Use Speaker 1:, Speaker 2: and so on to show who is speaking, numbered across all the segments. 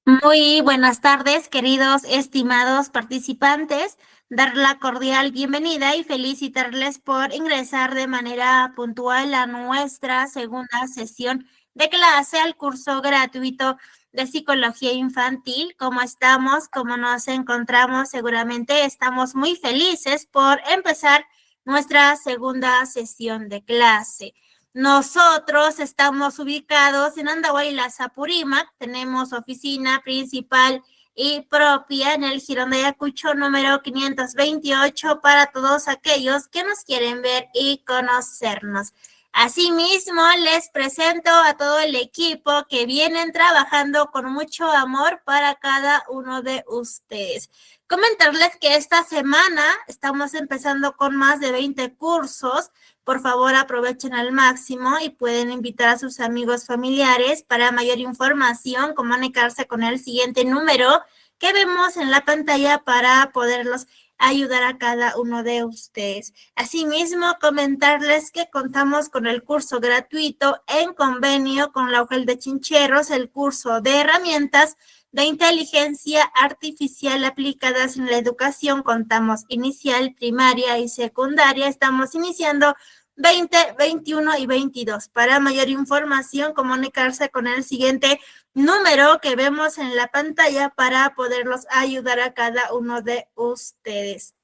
Speaker 1: Muy buenas tardes, queridos estimados participantes. Dar la cordial bienvenida y felicitarles por ingresar de manera puntual a nuestra segunda sesión de clase al curso gratuito de psicología infantil. ¿Cómo estamos? ¿Cómo nos encontramos? Seguramente estamos muy felices por empezar nuestra segunda sesión de clase. Nosotros estamos ubicados en Andahuaylas, Apurímac. Tenemos oficina principal y propia en el Jirón de Ayacucho número 528 para todos aquellos que nos quieren ver y conocernos. Asimismo, les presento a todo el equipo que vienen trabajando con mucho amor para cada uno de ustedes. Comentarles que esta semana estamos empezando con más de 20 cursos. Por favor, aprovechen al máximo y pueden invitar a sus amigos familiares. Para mayor información, comunicarse con el siguiente número que vemos en la pantalla para poderlos ayudar a cada uno de ustedes. Asimismo, comentarles que contamos con el curso gratuito en convenio con la UGEL de Chincheros, el curso de herramientas de inteligencia artificial aplicadas en la educación. Contamos inicial, primaria y secundaria. Estamos iniciando 20, 21 y 22. Para mayor información, comunicarse con el siguiente número que vemos en la pantalla para poderlos ayudar a cada uno de ustedes.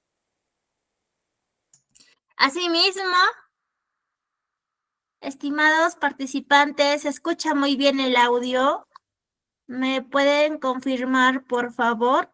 Speaker 1: Asimismo, estimados participantes, ¿se escucha muy bien el audio? ¿Me pueden confirmar, por favor?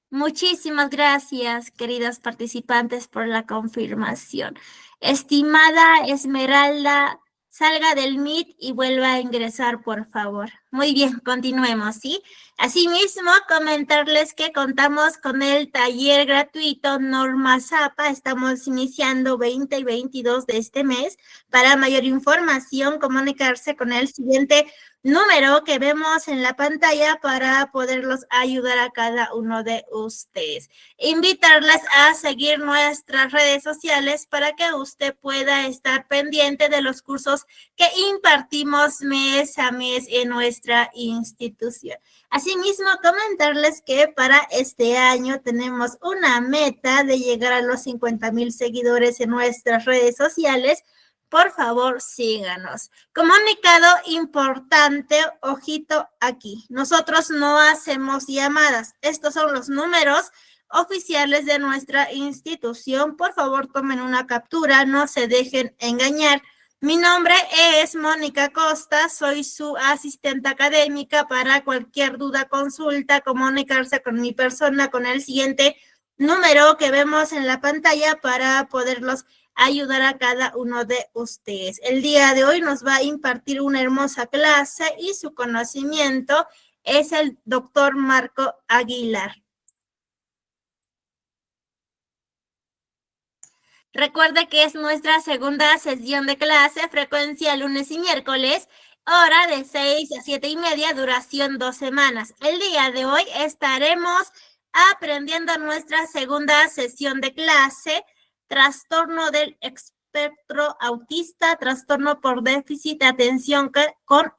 Speaker 1: Muchísimas gracias, queridas participantes, por la confirmación. Estimada Esmeralda, salga del Meet y vuelva a ingresar, por favor. Muy bien, continuemos, ¿sí? Asimismo, comentarles que contamos con el taller gratuito Norma Zapa. Estamos iniciando 20 y 22 de este mes. Para mayor información, comunicarse con el siguiente número que vemos en la pantalla para poderlos ayudar a cada uno de ustedes. Invitarles a seguir nuestras redes sociales para que usted pueda estar pendiente de los cursos que impartimos mes a mes en nuestra institución. Asimismo, comentarles que para este año tenemos una meta de llegar a los 50,000 seguidores en nuestras redes sociales. Por favor, síganos. Comunicado importante, ojito aquí. Nosotros no hacemos llamadas. Estos son los números oficiales de nuestra institución. Por favor, tomen una captura, no se dejen engañar. Mi nombre es Mónica Costa, soy su asistente académica. Para cualquier duda, consulta, comunicarse con mi persona con el siguiente número que vemos en la pantalla para poderlos ayudar a cada uno de ustedes. El día de hoy nos va a impartir una hermosa clase y su conocimiento es el doctor Marco Aguilar. Recuerde que es nuestra segunda sesión de clase, frecuencia lunes y miércoles, hora de 6 a 7:30, duración 2 semanas. El día de hoy estaremos aprendiendo nuestra segunda sesión de clase, trastorno del espectro autista, trastorno por déficit de atención con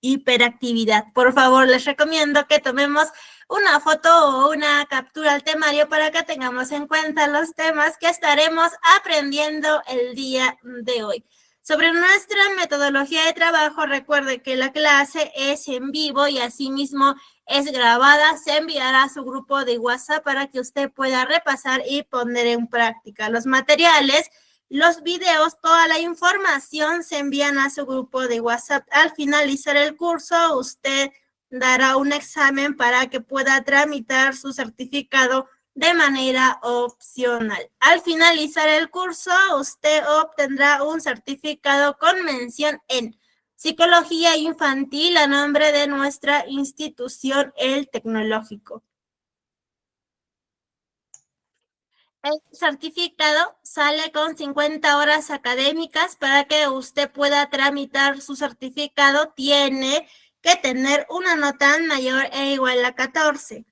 Speaker 1: hiperactividad. Por favor, les recomiendo que tomemos una foto o una captura al temario para que tengamos en cuenta los temas que estaremos aprendiendo el día de hoy. Sobre nuestra metodología de trabajo, recuerde que la clase es en vivo y asimismo es grabada. Se enviará a su grupo de WhatsApp para que usted pueda repasar y poner en práctica los materiales. Los videos, toda la información se envían a su grupo de WhatsApp. Al finalizar el curso, usted dará un examen para que pueda tramitar su certificado de manera opcional. Al finalizar el curso, usted obtendrá un certificado con mención en Psicología Infantil a nombre de nuestra institución, el Tecnológico. El certificado sale con 50 horas académicas. Para que usted pueda tramitar su certificado, tiene que tener una nota mayor e igual a 14.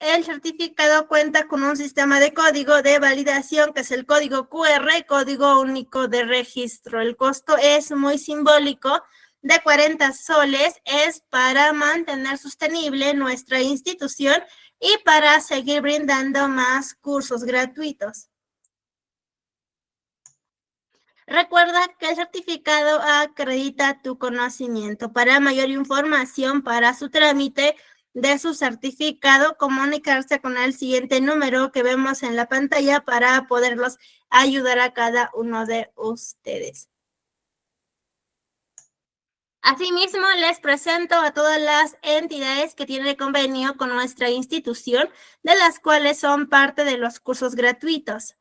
Speaker 1: El certificado cuenta con un sistema de código de validación que es el código QR, código único de registro. El costo es muy simbólico, de 40 soles, es para mantener sostenible nuestra institución y para seguir brindando más cursos gratuitos. Recuerda que el certificado acredita tu conocimiento. Para mayor información para su trámite de su certificado, comunicarse con el siguiente número que vemos en la pantalla para poderlos ayudar a cada uno de ustedes. Asimismo, les presento a todas las entidades que tienen convenio con nuestra institución, de las cuales son parte de los cursos gratuitos.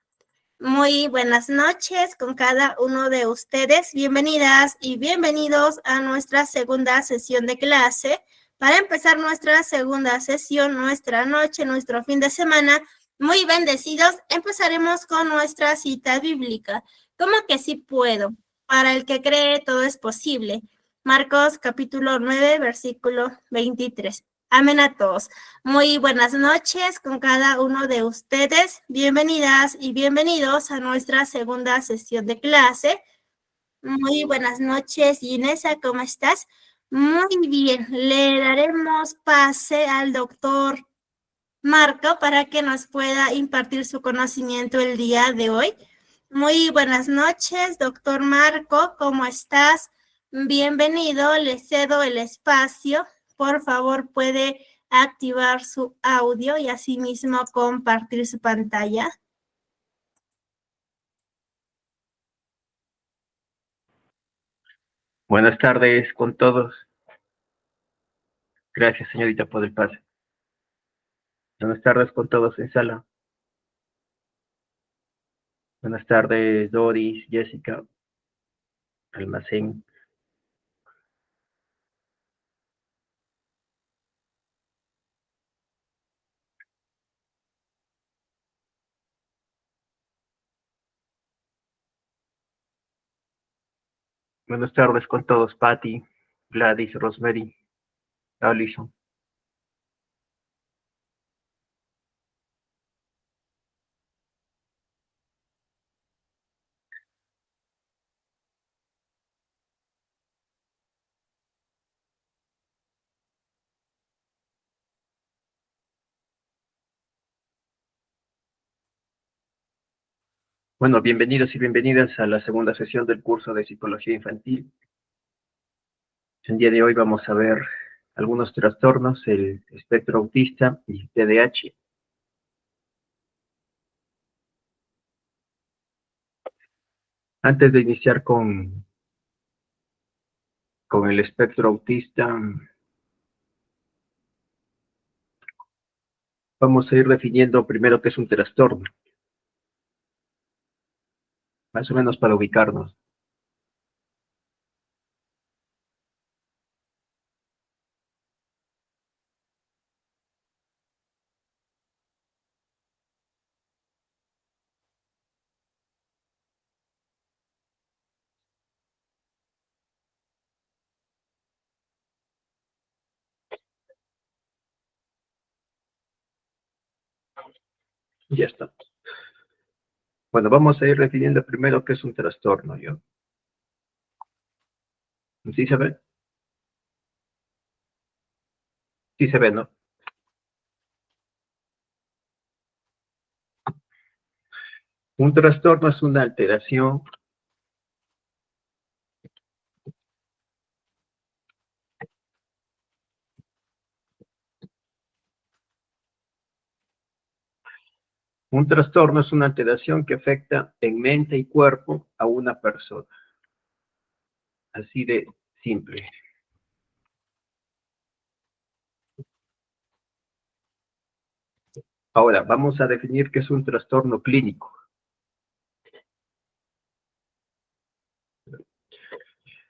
Speaker 1: Muy buenas noches con cada uno de ustedes. Bienvenidas y bienvenidos a nuestra segunda sesión de clase. Para empezar nuestra segunda sesión, nuestra noche, nuestro fin de semana, muy bendecidos, empezaremos con nuestra cita bíblica. ¿Cómo que sí puedo? Para el que cree, todo es posible. Marcos capítulo 9, versículo 23. Amén a todos. Muy buenas noches con cada uno de ustedes. Bienvenidas y bienvenidos a nuestra segunda sesión de clase. Muy buenas noches, Inesa, ¿cómo estás? Muy bien, le daremos pase al doctor Marco para que nos pueda impartir su conocimiento el día de hoy. Muy buenas noches, doctor Marco, ¿cómo estás? Bienvenido, le cedo el espacio. Por favor, puede activar su audio y asimismo compartir su pantalla.
Speaker 2: Buenas tardes con todos. Gracias, señorita, por el pase. Buenas tardes con todos en sala. Buenas tardes, Doris, Jessica, Almacén. Buenas tardes con todos, Patty, Gladys, Rosemary, Allison. Bueno, bienvenidos y bienvenidas a la segunda sesión del curso de Psicología Infantil. El día de hoy vamos a ver algunos trastornos, el espectro autista y el TDAH. Antes de iniciar con el espectro autista, vamos a ir definiendo primero qué es un trastorno, más o menos para ubicarnos. Ya está. Bueno, vamos a ir definiendo primero qué es un trastorno, ¿yo? ¿Sí se ve? Sí se ve, ¿no? Un trastorno es una alteración que afecta en mente y cuerpo a una persona. Así de simple. Ahora, vamos a definir qué es un trastorno clínico.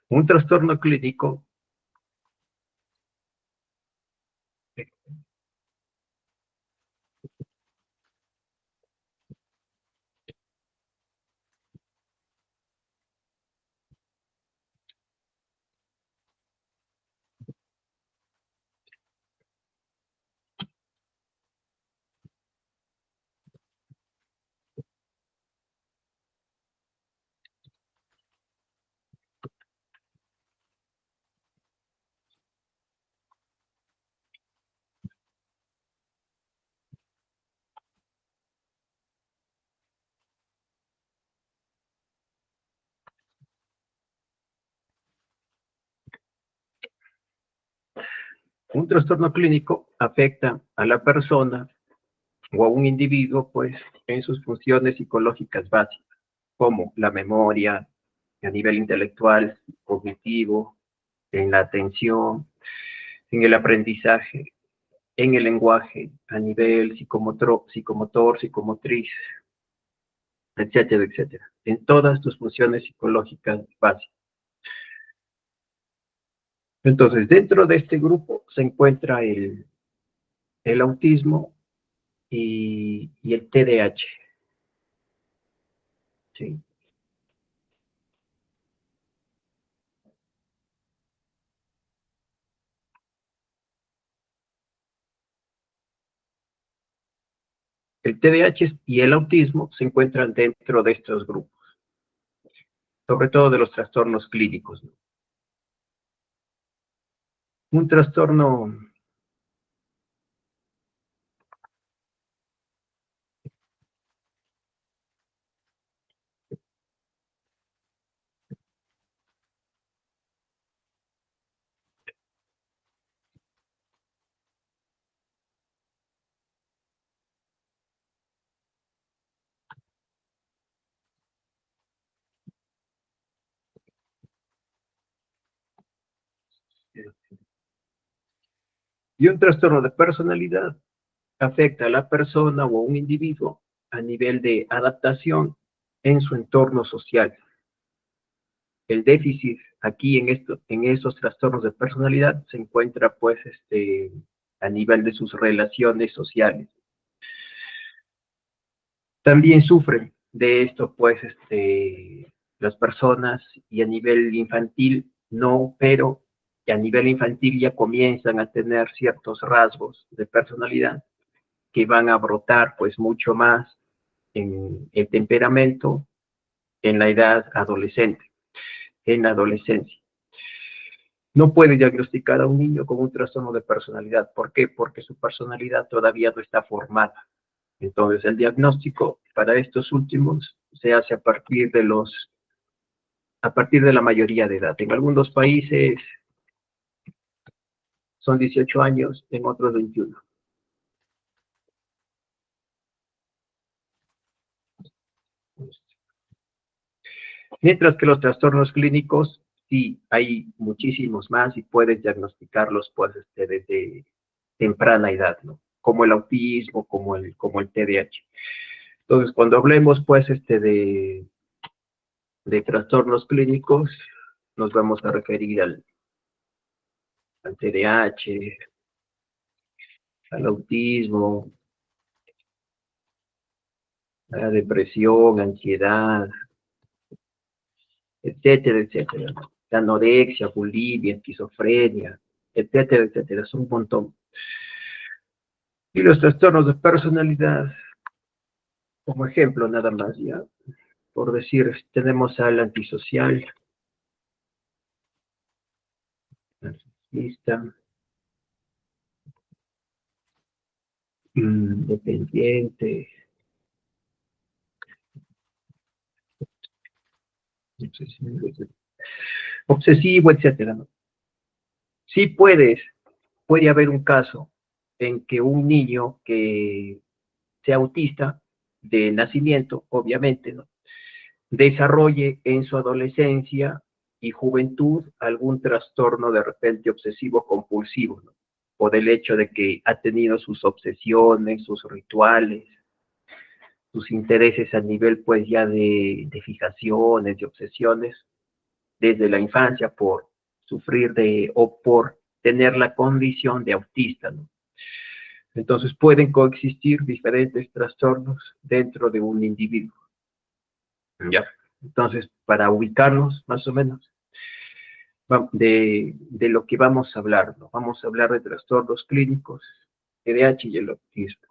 Speaker 2: Un trastorno clínico Un trastorno clínico afecta a la persona o a un individuo, pues, en sus funciones psicológicas básicas, como la memoria, a nivel intelectual, cognitivo, en la atención, en el aprendizaje, en el lenguaje, a nivel psicomotor, psicomotriz, etcétera, etcétera, en todas tus funciones psicológicas básicas. Entonces, dentro de este grupo se encuentra el autismo y el TDAH. ¿Sí? El TDAH y el autismo se encuentran dentro de estos grupos, sobre todo de los trastornos clínicos, ¿no? Un trastorno, y un trastorno de personalidad afecta a la persona o a un individuo a nivel de adaptación en su entorno social. El déficit aquí en estos trastornos de personalidad se encuentra pues a nivel de sus relaciones sociales. También sufren de esto pues las personas y a nivel infantil no, pero a nivel infantil ya comienzan a tener ciertos rasgos de personalidad que van a brotar pues mucho más en el temperamento en la edad adolescente, en la adolescencia. No puede diagnosticar a un niño con un trastorno de personalidad. ¿Por qué? Porque su personalidad todavía no está formada. Entonces, el diagnóstico para estos últimos se hace a partir de la mayoría de edad. En algunos países son 18 años, en otros 21. Mientras que los trastornos clínicos, sí, hay muchísimos más y puedes diagnosticarlos pues, desde temprana edad, ¿no? Como el autismo, como el TDAH. Entonces, cuando hablemos pues de trastornos clínicos, nos vamos a referir al TDAH, al autismo, a la depresión, ansiedad, etcétera, etcétera, ¿no? La anorexia, bulimia, esquizofrenia, etcétera, etcétera, es un montón. Y los trastornos de personalidad, como ejemplo nada más, ya, por decir, tenemos al antisocial, narcisista, dependiente, obsesivo, etcétera, ¿no? Sí puede haber un caso en que un niño que sea autista de nacimiento, obviamente, ¿no? Desarrolle en su adolescencia y juventud algún trastorno de repente obsesivo compulsivo, ¿no? O del hecho de que ha tenido sus obsesiones, sus rituales, sus intereses a nivel pues ya de fijaciones, de obsesiones, desde la infancia por sufrir o por tener la condición de autista, ¿no? Entonces pueden coexistir diferentes trastornos dentro de un individuo. ¿Ya? Entonces, para ubicarnos más o menos de lo que vamos a hablar, ¿no? Vamos a hablar de trastornos clínicos, TDAH y el autismo.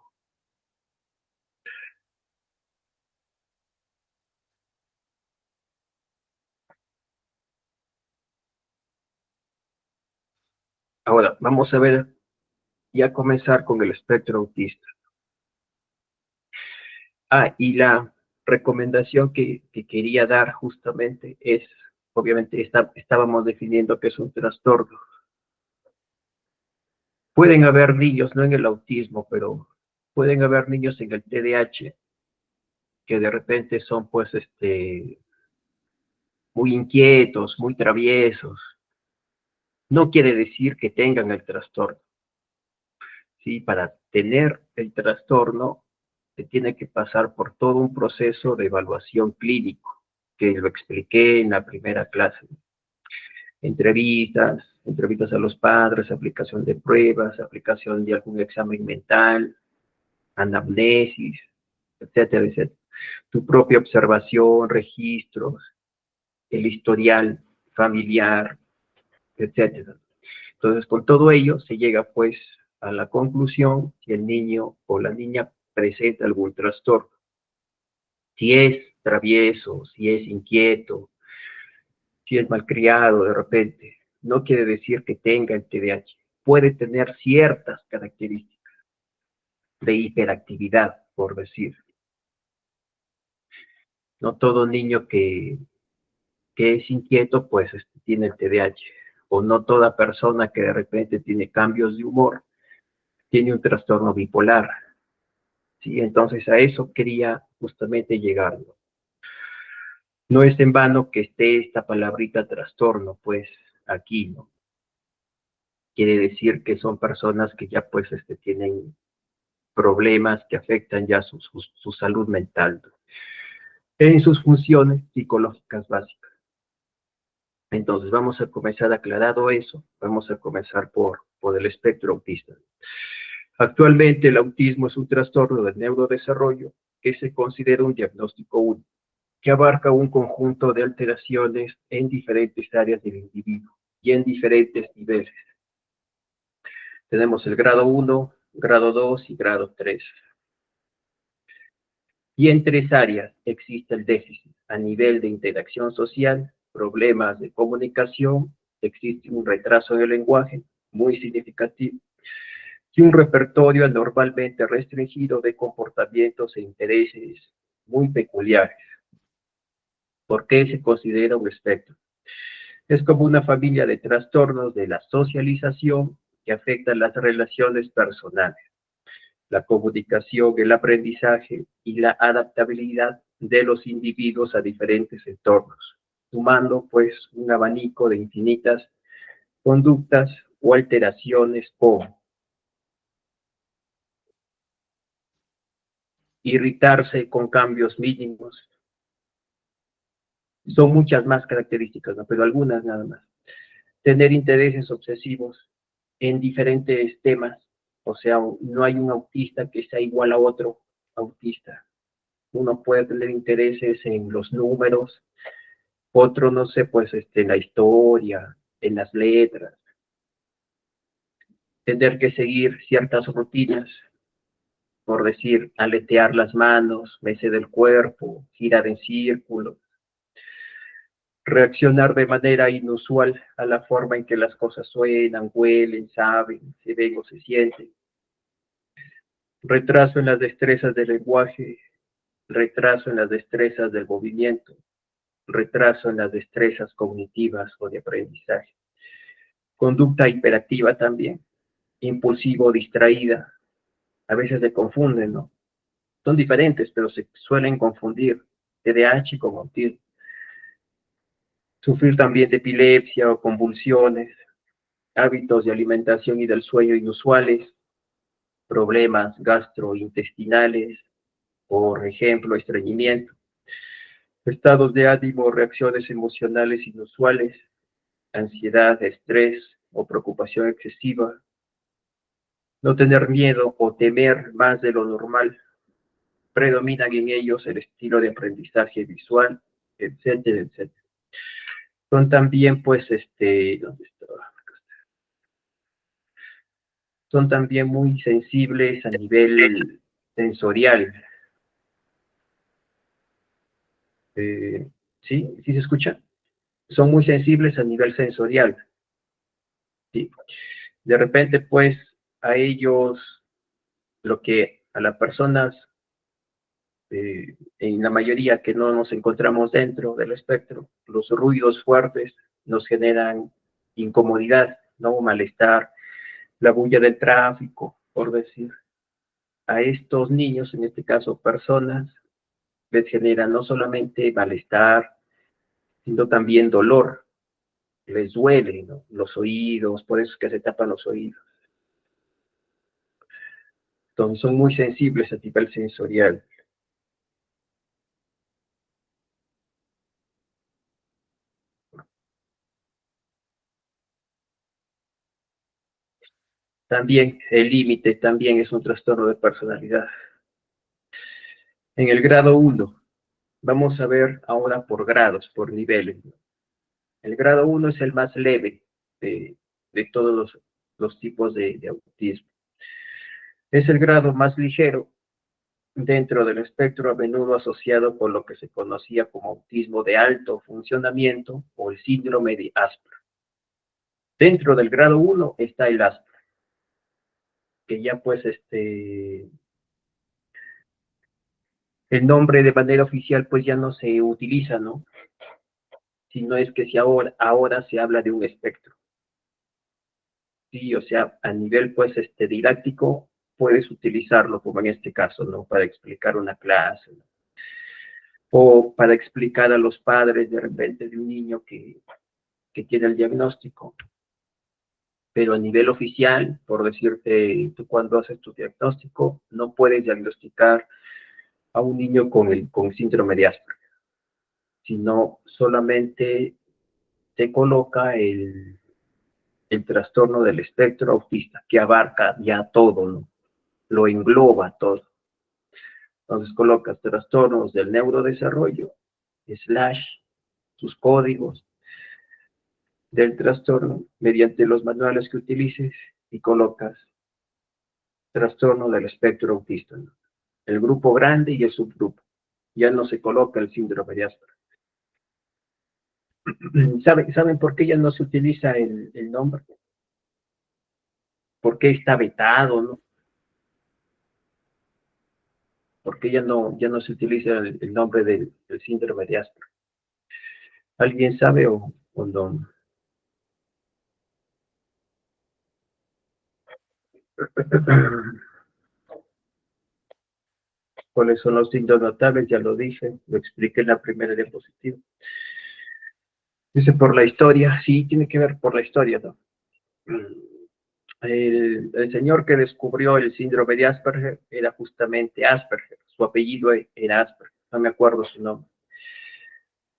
Speaker 2: Ahora, vamos a ver y a comenzar con el espectro autista. Y la recomendación que quería dar justamente es, obviamente estábamos definiendo que es un trastorno. Pueden haber niños, no en el autismo, pero pueden haber niños en el TDAH que de repente son pues muy inquietos, muy traviesos. No quiere decir que tengan el trastorno. ¿Sí? Para tener el trastorno se tiene que pasar por todo un proceso de evaluación clínico, que lo expliqué en la primera clase. Entrevistas a los padres, aplicación de pruebas, aplicación de algún examen mental, anamnesis, etcétera, etcétera. Tu propia observación, registros, el historial familiar, etcétera. Entonces, con todo ello se llega pues a la conclusión si el niño o la niña presenta algún trastorno. Si es travieso, si es inquieto, si es malcriado de repente, no quiere decir que tenga el TDAH. Puede tener ciertas características de hiperactividad, por decir. No todo niño que es inquieto, pues tiene el TDAH. O no toda persona que de repente tiene cambios de humor tiene un trastorno bipolar. ¿Sí? Entonces a eso quería justamente llegar. No es en vano que esté esta palabrita trastorno, pues aquí, ¿no? Quiere decir que son personas que ya pues tienen problemas que afectan ya su salud mental, ¿no? En sus funciones psicológicas básicas. Entonces vamos a comenzar aclarado eso, vamos a comenzar por el espectro autista. Actualmente el autismo es un trastorno del neurodesarrollo que se considera un diagnóstico único, que abarca un conjunto de alteraciones en diferentes áreas del individuo y en diferentes niveles. Tenemos el grado 1, grado 2 y grado 3. Y en 3 áreas existe el déficit a nivel de interacción social, problemas de comunicación, existe un retraso en el lenguaje muy significativo y un repertorio anormalmente restringido de comportamientos e intereses muy peculiares. ¿Por qué se considera un espectro? Es como una familia de trastornos de la socialización que afectan las relaciones personales, la comunicación, el aprendizaje y la adaptabilidad de los individuos a diferentes entornos, sumando pues un abanico de infinitas conductas o alteraciones como irritarse con cambios mínimos. Son muchas más características, ¿no? Pero algunas nada más. Tener intereses obsesivos en diferentes temas, o sea, no hay un autista que sea igual a otro autista. Uno puede tener intereses en los números, otro, no sé, pues en la historia, en las letras. Tener que seguir ciertas rutinas, por decir, aletear las manos, mece del cuerpo, girar en círculo, reaccionar de manera inusual a la forma en que las cosas suenan, huelen, saben, se ven o se sienten. Retraso en las destrezas del lenguaje, retraso en las destrezas del movimiento, retraso en las destrezas cognitivas o de aprendizaje. Conducta hiperactiva también, impulsivo, distraída. A veces se confunden, ¿no? Son diferentes, pero se suelen confundir TDAH con autismo. Sufrir también de epilepsia o convulsiones, hábitos de alimentación y del sueño inusuales, problemas gastrointestinales, por ejemplo, estreñimiento, estados de ánimo, reacciones emocionales inusuales, ansiedad, estrés o preocupación excesiva, no tener miedo o temer más de lo normal, predominan en ellos el estilo de aprendizaje visual, etcétera, etcétera. Son también, pues, ¿dónde está? Son también muy sensibles a nivel sensorial. ¿Sí? ¿Sí se escucha? Son muy sensibles a nivel sensorial. ¿Sí? De repente, pues, a ellos, lo que a las personas, en la mayoría que no nos encontramos dentro del espectro, los ruidos fuertes nos generan incomodidad, ¿no? Malestar, la bulla del tráfico, por decir. A estos niños, en este caso personas, les genera no solamente malestar, sino también dolor. Les duele, ¿no? Los oídos, por eso es que se tapan los oídos. Entonces son muy sensibles a nivel sensorial. También el límite también es un trastorno de personalidad. En el grado 1, vamos a ver ahora por grados, por niveles. El grado 1 es el más leve de todos los tipos de autismo. Es el grado más ligero dentro del espectro, a menudo asociado con lo que se conocía como autismo de alto funcionamiento o el síndrome de Asperger. Dentro del grado 1 está el Asperger, que ya pues el nombre de manera oficial pues ya no se utiliza, ¿no? Sino es que si ahora se habla de un espectro. Sí, o sea, a nivel pues didáctico puedes utilizarlo como en este caso, ¿no? Para explicar una clase, ¿no? O para explicar a los padres de repente de un niño que tiene el diagnóstico. Pero a nivel oficial, por decirte, tú cuando haces tu diagnóstico, no puedes diagnosticar a un niño con síndrome de Asperger, sino solamente te coloca el trastorno del espectro autista, que abarca ya todo, ¿no? Lo engloba todo. Entonces colocas trastornos del neurodesarrollo, slash, sus códigos del trastorno, mediante los manuales que utilices, y colocas trastorno del espectro autista, ¿no? El grupo grande y el subgrupo. Ya no se coloca el síndrome de Asperger. ¿Saben por qué ya no se utiliza el nombre? ¿Por qué está vetado, no? ¿Por qué ya no se utiliza el nombre del síndrome de Asperger? ¿Alguien sabe o no? ¿Cuáles son los signos notables? Ya lo dije, lo expliqué en la primera diapositiva. Dice por la historia, sí, tiene que ver por la historia, ¿no? El señor que descubrió el síndrome de Asperger era justamente Asperger, su apellido era Asperger, no me acuerdo su nombre.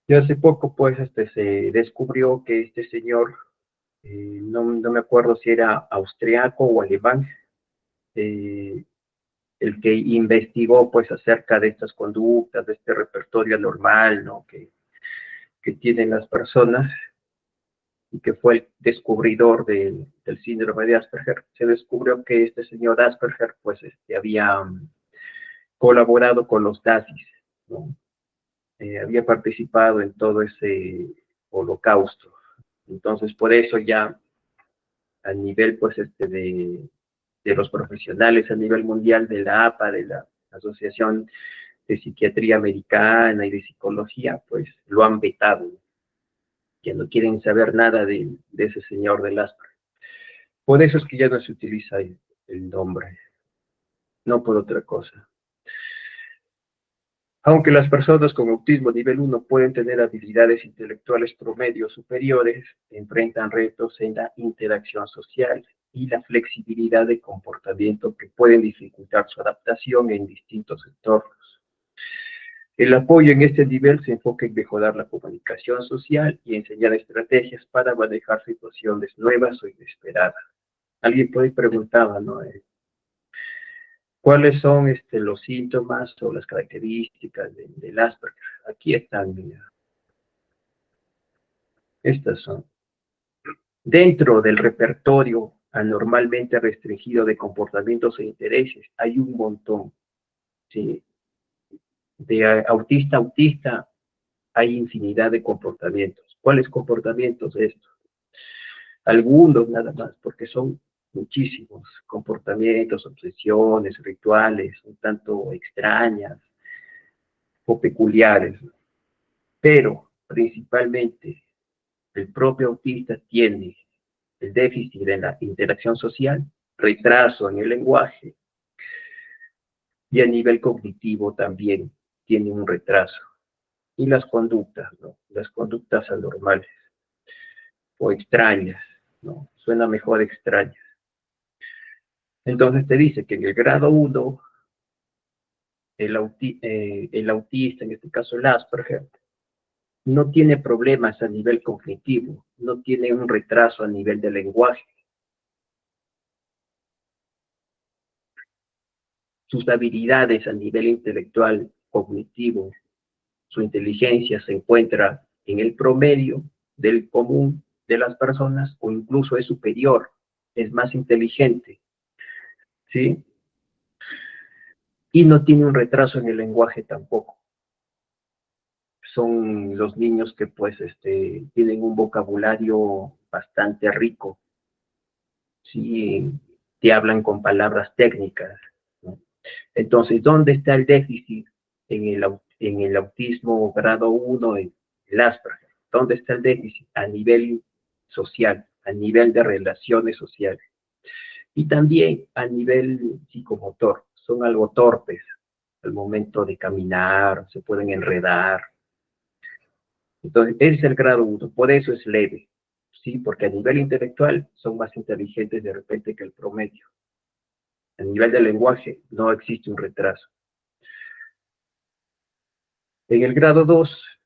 Speaker 2: Y hace poco, pues, se descubrió que este señor, no me acuerdo si era austriaco o alemán, eh, el que investigó, pues, acerca de estas conductas, de este repertorio anormal, ¿no? Que tienen las personas, y que fue el descubridor del síndrome de Asperger. Se descubrió que este señor Asperger, pues, había colaborado con los nazis, ¿no? Había participado en todo ese holocausto. Entonces, por eso ya a nivel, pues, de los profesionales a nivel mundial de la APA, de la Asociación de Psiquiatría Americana y de Psicología, pues lo han vetado, que no quieren saber nada de ese señor del Asperger. Por eso es que ya no se utiliza el nombre, no por otra cosa. Aunque las personas con autismo nivel 1 pueden tener habilidades intelectuales promedio superiores, enfrentan retos en la interacción social y la flexibilidad de comportamiento que pueden dificultar su adaptación en distintos entornos. El apoyo en este nivel se enfoca en mejorar la comunicación social y enseñar estrategias para manejar situaciones nuevas o inesperadas. Alguien puede preguntar, ¿no? ¿Cuáles son los síntomas o las características del Asperger? Aquí están, mira. Estas son. Dentro del repertorio anormalmente restringido de comportamientos e intereses, hay un montón. ¿Sí? De autista a autista hay infinidad de comportamientos. ¿Cuáles comportamientos estos? Algunos nada más, porque son muchísimos comportamientos, obsesiones, rituales, un tanto extrañas o peculiares, pero principalmente el propio autista tiene el déficit en la interacción social, retraso en el lenguaje, y a nivel cognitivo también tiene un retraso. Y las conductas, ¿no? Las conductas anormales o extrañas, ¿no? Suena mejor extrañas. Entonces te dice que en el grado 1, el autista, en este caso el Asperger, no tiene problemas a nivel cognitivo, no tiene un retraso a nivel de lenguaje. Sus habilidades a nivel intelectual, cognitivo, su inteligencia se encuentra en el promedio del común de las personas o incluso es superior, es más inteligente, ¿sí? Y no tiene un retraso en el lenguaje tampoco. Son los niños que pues tienen un vocabulario bastante rico, ¿sí? Te hablan con palabras técnicas, ¿no? Entonces, ¿dónde está el déficit en el autismo grado 1, en el Asperger? ¿Dónde está el déficit? A nivel social, a nivel de relaciones sociales. Y también a nivel psicomotor. Son algo torpes al momento de caminar, se pueden enredar. Entonces, ese es el grado 1, por eso es leve, ¿sí? Porque a nivel intelectual son más inteligentes de repente que el promedio. A nivel de lenguaje no existe un retraso. En el grado 2,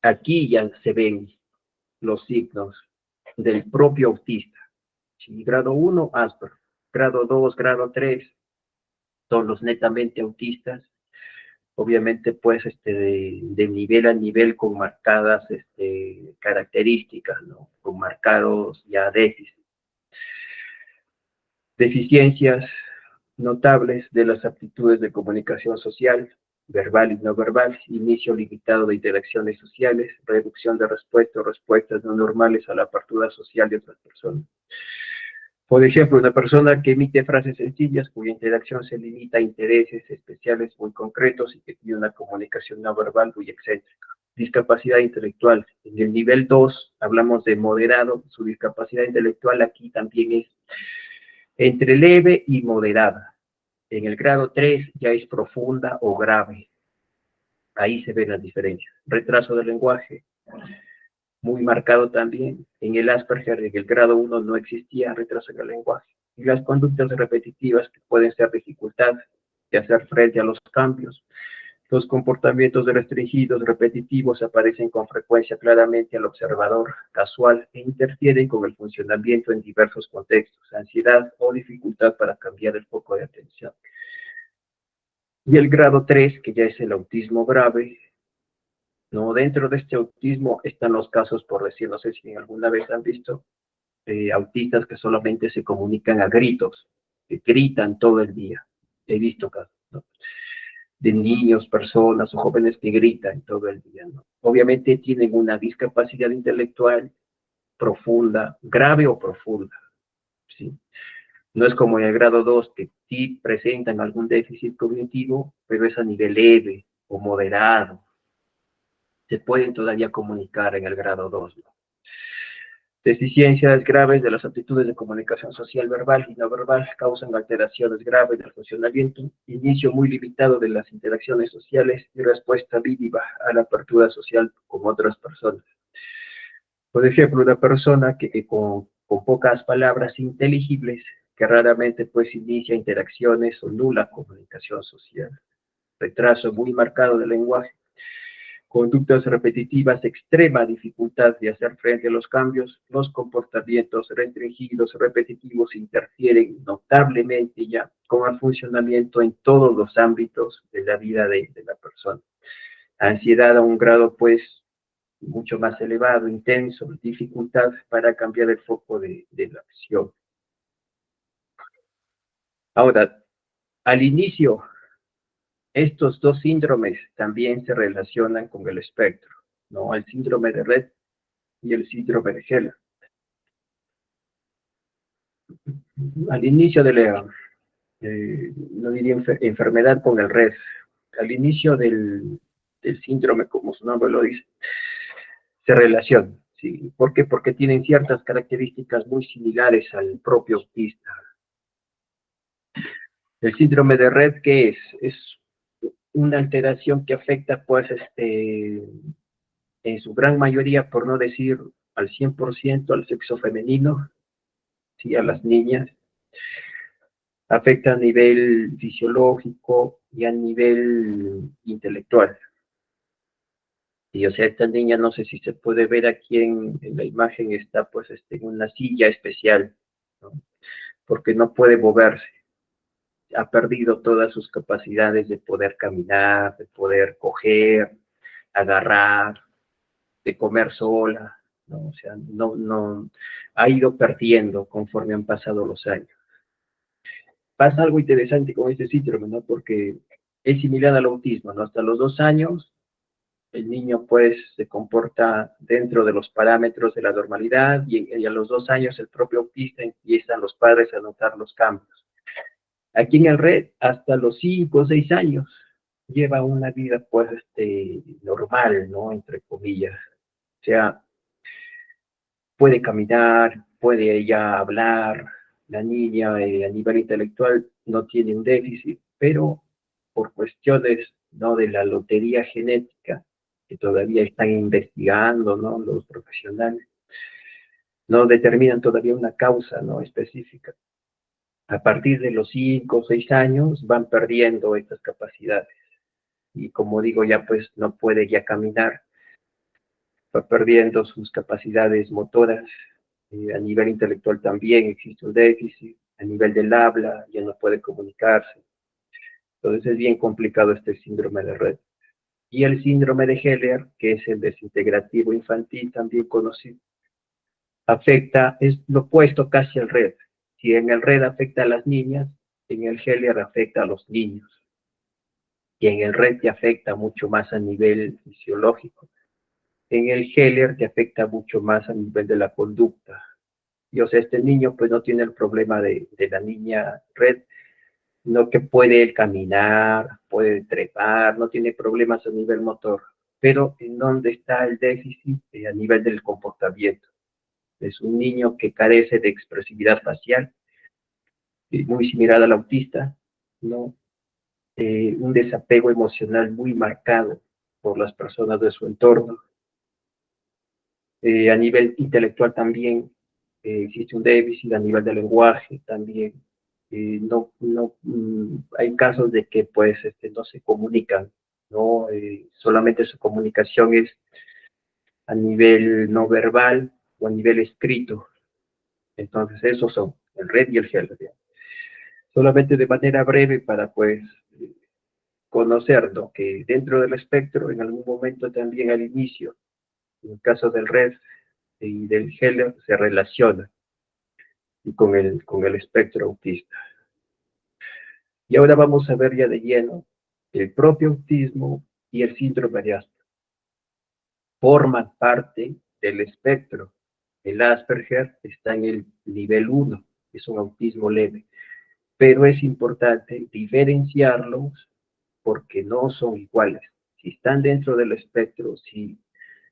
Speaker 2: aquí ya se ven los signos del propio autista. ¿Sí? Grado 1, Asperger. Grado 2, grado 3, son los netamente autistas. Obviamente, pues, de nivel a nivel con marcadas características, ¿no? Con marcados ya déficits. Deficiencias notables de las aptitudes de comunicación social, verbal y no verbal, inicio limitado de interacciones sociales, reducción de respuestas no normales a la apertura social de otras personas. Por ejemplo, una persona que emite frases sencillas cuya interacción se limita a intereses especiales muy concretos y que tiene una comunicación no verbal muy excéntrica. Discapacidad intelectual. En el nivel 2 hablamos de moderado, su discapacidad intelectual aquí también es entre leve y moderada. En el grado 3 ya es profunda o grave. Ahí se ven las diferencias. Retraso del lenguaje, muy marcado también. En el Asperger, en el grado 1 no existía retraso en el lenguaje. Y las conductas repetitivas que pueden ser dificultad de hacer frente a los cambios. Los comportamientos restringidos, repetitivos, aparecen con frecuencia claramente al observador casual e interfieren con el funcionamiento en diversos contextos, ansiedad o dificultad para cambiar el foco de atención. Y el grado 3, que ya es el autismo grave, ¿no? Dentro de este autismo están los casos, por decir, no sé si alguna vez han visto, autistas que solamente se comunican a gritos, que gritan todo el día. He visto casos, ¿no? De niños, personas o jóvenes que gritan todo el día, ¿no? Obviamente tienen una discapacidad intelectual profunda, grave o profunda, ¿sí? No es como en el grado 2 que sí presentan algún déficit cognitivo, pero es a nivel leve o moderado. Se pueden todavía comunicar en el grado 2, ¿no? Deficiencias graves de las aptitudes de comunicación social verbal y no verbal causan alteraciones graves del funcionamiento, inicio muy limitado de las interacciones sociales y respuesta mínima a la apertura social con otras personas. Por ejemplo, una persona que con pocas palabras inteligibles, que raramente pues inicia interacciones o nula comunicación social. Retraso muy marcado del lenguaje, conductas repetitivas, extrema dificultad de hacer frente a los cambios, los comportamientos restringidos, repetitivos, interfieren notablemente ya con el funcionamiento en todos los ámbitos de la vida de la persona. Ansiedad a un grado, pues, mucho más elevado, intenso, dificultad para cambiar el foco de la acción. Ahora, al inicio, estos dos síndromes también se relacionan con el espectro, ¿no? El síndrome de Rett y el síndrome de Heller. Al inicio de la, no diría enfermedad con el Rett, al inicio del síndrome, como su nombre lo dice, se relacionan. ¿sí? ¿Por qué? Porque tienen ciertas características muy similares al propio autista. El síndrome de Rett, ¿qué es? Es una alteración que afecta, pues, en su gran mayoría, por no decir al 100%, al sexo femenino, ¿sí? A las niñas. Afecta a nivel fisiológico y a nivel intelectual. Y o sea, esta niña, no sé si se puede ver aquí en la imagen, está pues en una silla especial, ¿no? Porque no puede moverse. Ha perdido todas sus capacidades de poder caminar, de poder coger, agarrar, de comer sola, ¿no? O sea, no, ha ido perdiendo conforme han pasado los años. Pasa algo interesante con este síndrome, ¿no? Porque es similar al autismo, ¿no? Hasta los 2 años, el niño pues se comporta dentro de los parámetros de la normalidad y a los 2 años el propio autista empiezan los padres a notar los cambios. Aquí en el Rett, hasta los 5 o 6 años, lleva una vida pues normal, ¿no? Entre comillas. O sea, puede caminar, puede ya hablar, la niña a nivel intelectual no tiene un déficit, pero por cuestiones, ¿no? De la lotería genética, que todavía están investigando, ¿no? Los profesionales, no determinan todavía una causa, ¿no? Específica. A partir de los 5 o 6 años van perdiendo estas capacidades. Y como digo, ya pues no puede ya caminar, va perdiendo sus capacidades motoras, a nivel intelectual también existe un déficit, a nivel del habla ya no puede comunicarse. Entonces es bien complicado este síndrome de Rett. Y el síndrome de Heller, que es el desintegrativo infantil, también conocido, afecta, es lo opuesto casi al Rett. Si en el Rett afecta a las niñas, en el Heller afecta a los niños. Y en el Rett te afecta mucho más a nivel fisiológico. En el Heller te afecta mucho más a nivel de la conducta. Y o sea, este niño pues no tiene el problema de la niña Red, no que puede caminar, puede trepar, no tiene problemas a nivel motor, pero en dónde está el déficit a nivel del comportamiento. Es un niño que carece de expresividad facial, muy similar al autista, ¿no? Un desapego emocional muy marcado por las personas de su entorno. A nivel intelectual también existe un déficit, a nivel de lenguaje también. Hay casos de que pues no se comunican, ¿no? Solamente su comunicación es a nivel no verbal o a nivel escrito. Entonces esos son el Rett y el Heller. Solamente de manera breve para pues conocer, ¿no? Que dentro del espectro en algún momento también al inicio, en el caso del Rett y del Heller se relaciona con el espectro autista. Y ahora vamos a ver ya de lleno el propio autismo y el síndrome de Asperger. Forman parte del espectro. El Asperger está en el nivel 1, es un autismo leve, pero es importante diferenciarlos porque no son iguales. Si están dentro del espectro, sí,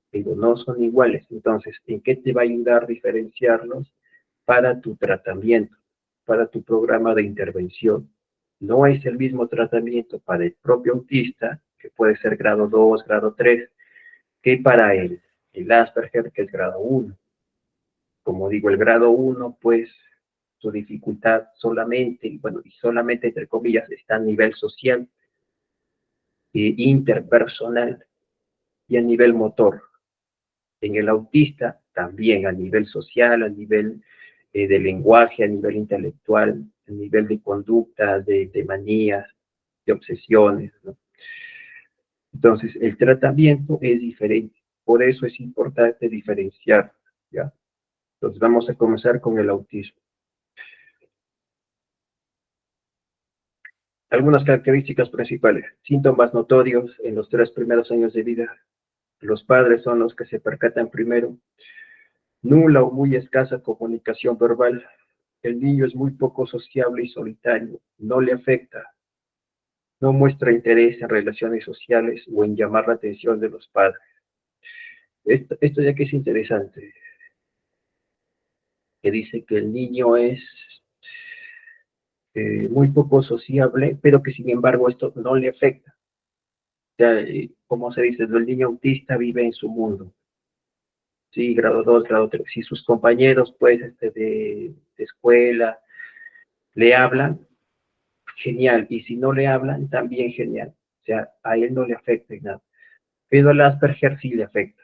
Speaker 2: pero no son iguales. Entonces, ¿en qué te va a ayudar diferenciarlos? Para tu tratamiento, para tu programa de intervención. No es el mismo tratamiento para el propio autista, que puede ser grado 2, grado 3, que para el Asperger, que es grado 1. Como digo, el grado 1, pues su dificultad solamente, bueno, y solamente entre comillas, está a nivel social, interpersonal y a nivel motor. En el autista también a nivel social, a nivel de lenguaje, a nivel intelectual, a nivel de conducta, de manías, de obsesiones, ¿no? Entonces, el tratamiento es diferente. Por eso es importante diferenciar, ¿ya? Entonces, vamos a comenzar con el autismo. Algunas características principales. Síntomas notorios en los 3 primeros años de vida. Los padres son los que se percatan primero. Nula o muy escasa comunicación verbal. El niño es muy poco sociable y solitario. No le afecta. No muestra interés en relaciones sociales o en llamar la atención de los padres. Esto ya que es interesante, que dice que el niño es muy poco sociable, pero que sin embargo esto no le afecta. O sea, como se dice, el niño autista vive en su mundo. Sí, grado 2, grado 3. Si sus compañeros, pues, de escuela le hablan, genial. Y si no le hablan, también genial. O sea, a él no le afecta en nada. Pero al Asperger sí le afecta.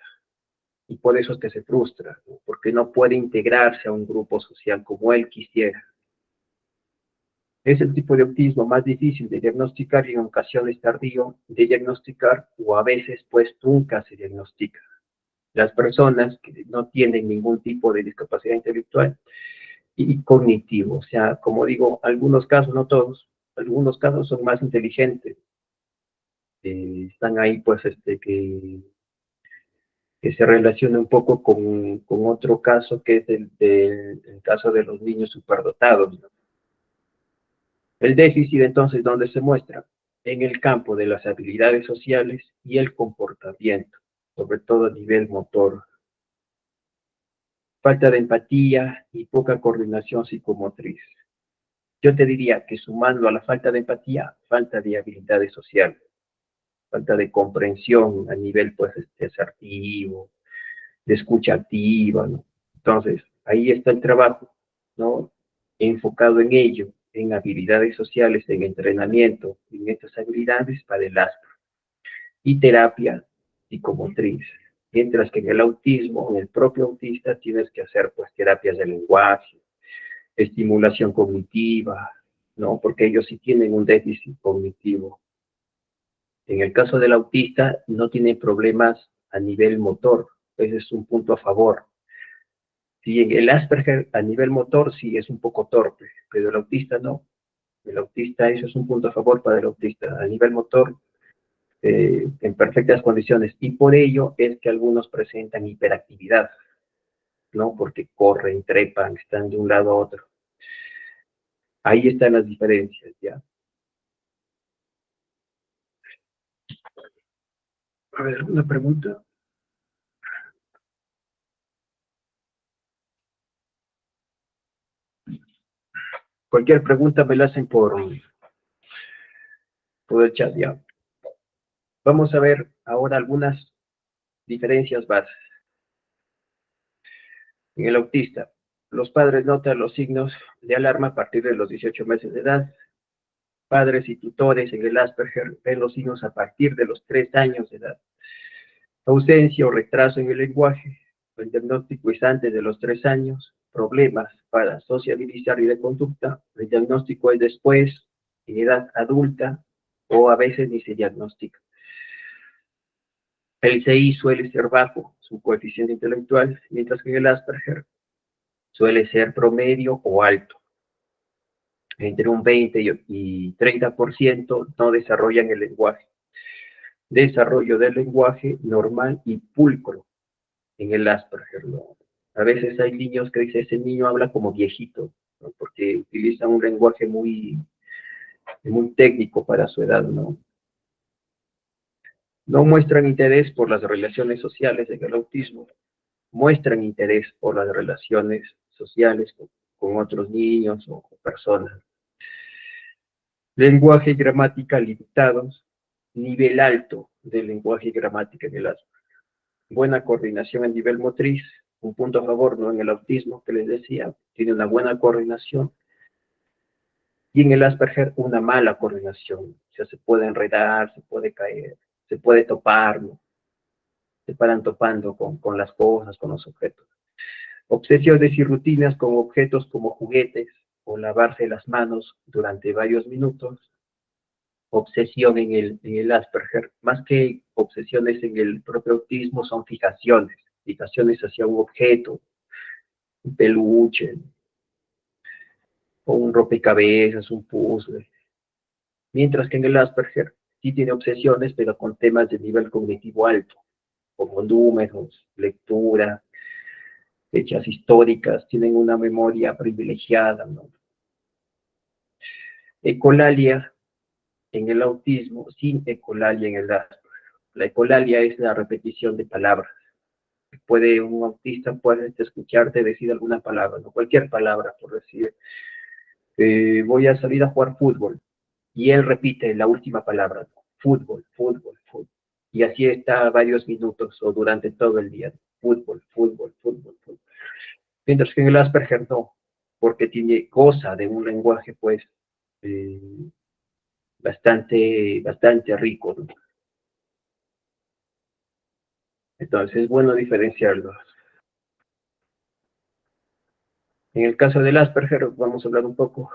Speaker 2: Y por eso es que se frustra, ¿no? Porque no puede integrarse a un grupo social como él quisiera. Es el tipo de autismo más difícil de diagnosticar y en ocasiones tardío de diagnosticar o a veces pues nunca se diagnostica. Las personas que no tienen ningún tipo de discapacidad intelectual y cognitivo, o sea, como digo, algunos casos, no todos, algunos casos son más inteligentes, están ahí pues que se relaciona un poco con otro caso que es el caso de los niños superdotados, ¿no? El déficit entonces, ¿dónde se muestra? En el campo de las habilidades sociales y el comportamiento, sobre todo a nivel motor. Falta de empatía y poca coordinación psicomotriz. Yo te diría que sumando a la falta de empatía, falta de habilidades sociales, falta de comprensión a nivel pues asertivo, de escucha activa, ¿no? Entonces, ahí está el trabajo, ¿no? Enfocado en ello, en habilidades sociales, en entrenamiento, en estas habilidades para el Asperger y terapia psicomotriz. Mientras que en el autismo, en el propio autista, tienes que hacer pues terapias de lenguaje, estimulación cognitiva, ¿no? Porque ellos sí tienen un déficit cognitivo. En el caso del autista, no tiene problemas a nivel motor. Ese es un punto a favor. Si en el Asperger a nivel motor sí es un poco torpe, pero el autista no. El autista, eso es un punto a favor para el autista. A nivel motor, en perfectas condiciones. Y por ello es que algunos presentan hiperactividad, ¿no? Porque corren, trepan, están de un lado a otro. Ahí están las diferencias, ¿ya? A ver, una pregunta. Cualquier pregunta me la hacen por el chat, ¿ya? Vamos a ver ahora algunas diferencias básicas. En el autista, los padres notan los signos de alarma a partir de los 18 meses de edad. Padres y tutores en el Asperger ven los signos a partir de los 3 años de edad. Ausencia o retraso en el lenguaje. El diagnóstico es antes de los 3 años. Problemas para sociabilizar y de conducta. El diagnóstico es después, en edad adulta, o a veces ni se diagnostica. El CI suele ser bajo, su coeficiente intelectual, mientras que en el Asperger suele ser promedio o alto. Entre un 20 y 30% no desarrollan el lenguaje. Desarrollo del lenguaje normal y pulcro en el Asperger, ¿no? A veces hay niños que dicen, ese niño habla como viejito, ¿no? Porque utiliza un lenguaje muy técnico para su edad, ¿no? No muestran interés por las relaciones sociales en el autismo, muestran interés por las relaciones sociales con otros niños o personas. Lenguaje y gramática limitados, nivel alto de lenguaje y gramática en el Asperger. Buena coordinación a nivel motriz, un punto a favor, ¿no? En el autismo que les decía, tiene una buena coordinación, y en el Asperger una mala coordinación, o sea, se puede enredar, se puede caer, se puede topar, ¿no? Se paran topando con las cosas, con los objetos. Obsesiones y rutinas con objetos como juguetes o lavarse las manos durante varios minutos. Obsesión en el Asperger, más que obsesiones en el propio autismo, son fijaciones hacia un objeto, un peluche, o un rompecabezas, un puzzle. Mientras que en el Asperger sí tiene obsesiones, pero con temas de nivel cognitivo alto, como números, lectura, fechas históricas, tienen una memoria privilegiada, ¿no? Ecolalia en el autismo, sin ecolalia en el Asperger. La ecolalia es la repetición de palabras. Un autista puede escucharte decir alguna palabra, ¿no? Cualquier palabra, por decir, voy a salir a jugar fútbol, y él repite la última palabra, ¿no? Fútbol, fútbol, fútbol. Y así está varios minutos o durante todo el día, fútbol, fútbol, fútbol, fútbol. Mientras que en el Asperger no, porque goza de un lenguaje, pues, eh, bastante rico, ¿no? Entonces es bueno diferenciarlos. En el caso del Asperger, vamos a hablar un poco,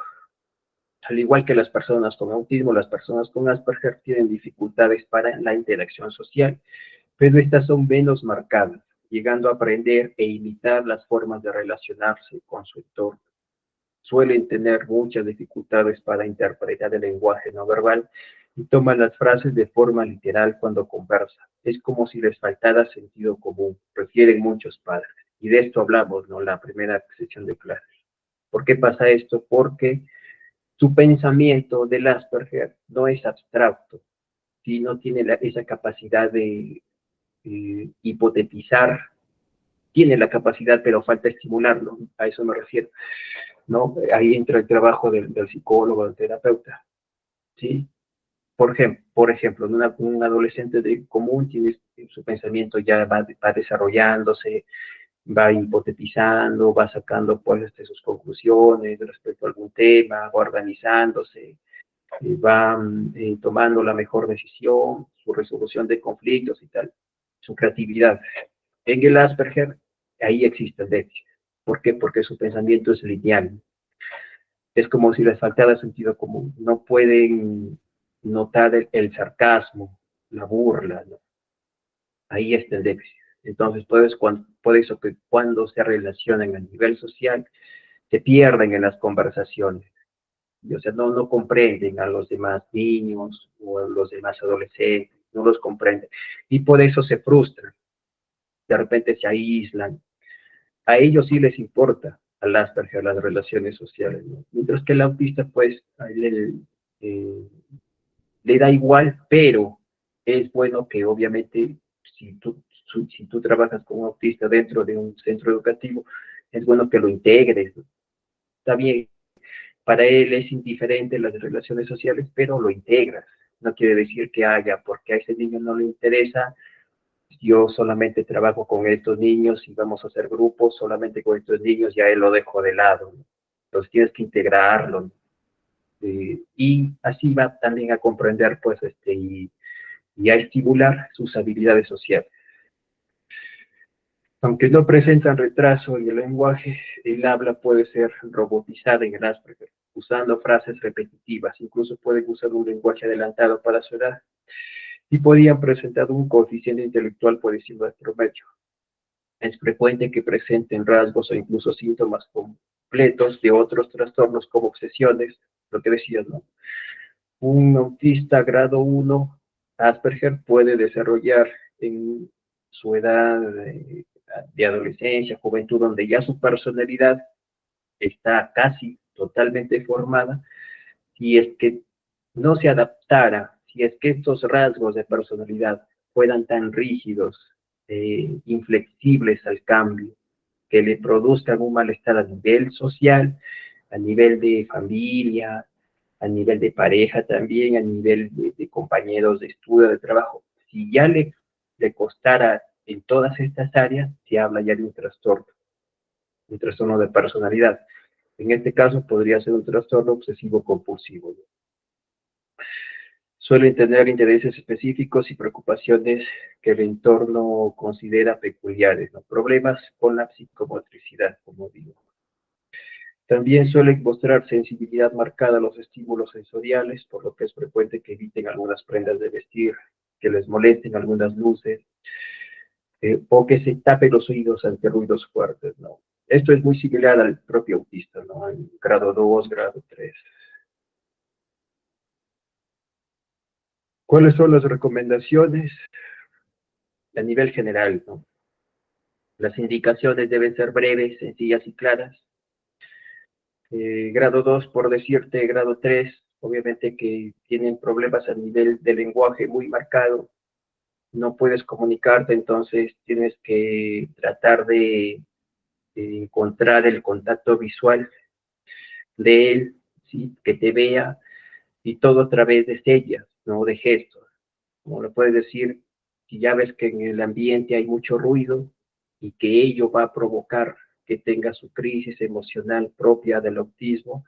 Speaker 2: al igual que las personas con autismo, las personas con Asperger tienen dificultades para la interacción social, pero estas son menos marcadas, llegando a aprender e imitar las formas de relacionarse con su entorno. Suelen tener muchas dificultades para interpretar el lenguaje no verbal y toman las frases de forma literal cuando conversan. Es como si les faltara sentido común, refieren muchos padres. Y de esto hablamos, ¿no? La primera sesión de clase. ¿Por qué pasa esto? Porque su pensamiento del Asperger no es abstracto, ¿sí? No tiene esa capacidad de hipotetizar, tiene la capacidad, pero falta estimularlo, a eso me refiero, ¿no? Ahí entra el trabajo del psicólogo, del terapeuta, ¿sí? Por ejemplo, un adolescente de común tiene su pensamiento ya va desarrollándose, va hipotetizando, va sacando pues sus conclusiones respecto a algún tema, va organizándose, va tomando la mejor decisión, su resolución de conflictos y tal, su creatividad. En el Asperger, ahí existe el déficit. ¿Por qué? Porque su pensamiento es lineal. Es como si les faltara sentido común. No pueden notar sarcasmo, la burla, ¿no? Ahí está el déficit. Entonces, por eso que cuando se relacionan a nivel social, se pierden en las conversaciones. O sea, no comprenden a los demás niños o a los demás adolescentes, no los comprenden. Y por eso se frustran, de repente se aíslan. A ellos sí les importa, al Asperger, las relaciones sociales, ¿no? Mientras que el autista, pues, a él le da igual, pero es bueno que obviamente si tú trabajas con un autista dentro de un centro educativo, es bueno que lo integres, ¿no? Está bien, para él es indiferente las relaciones sociales, pero lo integras. No quiere decir que haya, porque a ese niño no le interesa, yo solamente trabajo con estos niños y vamos a hacer grupos solamente con estos niños, ya él lo dejo de lado, ¿no? Entonces tienes que integrarlo, ¿no? Y así va también a comprender, pues, y a estimular sus habilidades sociales. Aunque no presentan retraso en el lenguaje, el habla puede ser robotizada en el Asperger, usando frases repetitivas, incluso pueden usar un lenguaje adelantado para su edad, y podrían presentar un coeficiente intelectual por encima del promedio. Es frecuente que presenten rasgos o incluso síntomas completos de otros trastornos como obsesiones, lo que decías, ¿no? Un autista grado 1, Asperger, puede desarrollar en su edad de adolescencia, juventud, donde ya su personalidad está casi totalmente formada, si es que no se adaptara, si es que estos rasgos de personalidad fueran tan rígidos, inflexibles al cambio, que le produzcan un malestar a nivel social, a nivel de familia, a nivel de pareja también, a nivel de compañeros de estudio, de trabajo. Si ya le costara en todas estas áreas, se habla ya de un trastorno de personalidad. En este caso podría ser un trastorno obsesivo compulsivo, ¿no? Suelen tener intereses específicos y preocupaciones que el entorno considera peculiares, ¿no? Problemas con la psicomotricidad, como digo. También suelen mostrar sensibilidad marcada a los estímulos sensoriales, por lo que es frecuente que eviten algunas prendas de vestir, que les molesten algunas luces, o que se tapen los oídos ante ruidos fuertes, ¿no? Esto es muy similar al propio autista, ¿no? En grado 2, grado 3. ¿Cuáles son las recomendaciones a nivel general, ¿no? Las indicaciones deben ser breves, sencillas y claras. Grado 2, por decirte, grado 3, obviamente que tienen problemas a nivel de lenguaje muy marcado, no puedes comunicarte, entonces tienes que tratar de encontrar el contacto visual de él, ¿sí? Que te vea, y todo a través de señas, no de gestos. Como le puedes decir, si ya ves que en el ambiente hay mucho ruido y que ello va a provocar que tenga su crisis emocional propia del autismo,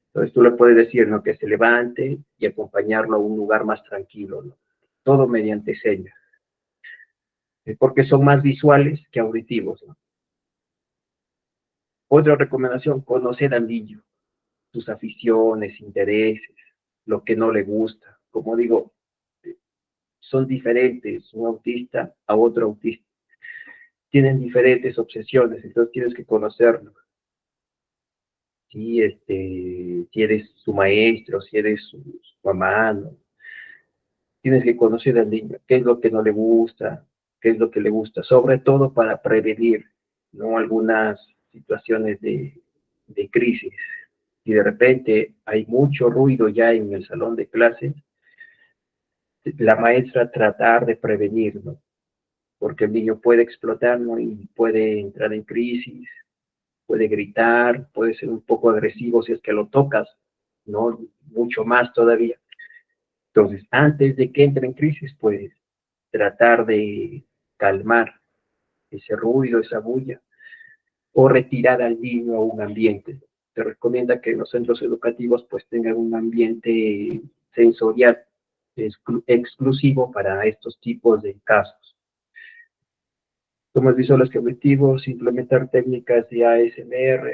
Speaker 2: entonces tú le puedes decir, ¿no? Que se levante y acompañarlo a un lugar más tranquilo, ¿no? Todo mediante señas, porque son más visuales que auditivos, ¿no? Otra recomendación, conocer al niño, sus aficiones, intereses, lo que no le gusta. Como digo, son diferentes un autista a otro autista. Tienen diferentes obsesiones, entonces tienes que conocerlo. Si eres su maestro, si eres su mamá, ¿no? Tienes que conocer al niño, qué es lo que no le gusta, qué es lo que le gusta, sobre todo para prevenir, ¿no? Algunas situaciones de crisis. Si de repente hay mucho ruido ya en el salón de clases, la maestra tratar de prevenir, ¿no? Porque el niño puede explotar, ¿no? Y puede entrar en crisis, puede gritar, puede ser un poco agresivo si es que lo tocas, ¿no? Mucho más todavía. Entonces, antes de que entre en crisis, pues tratar de calmar ese ruido, esa bulla, o retirar al niño a un ambiente. Se recomienda que los centros educativos pues tengan un ambiente sensorial exclusivo para estos tipos de casos. Como visuales cognitivos, implementar técnicas de ASMR,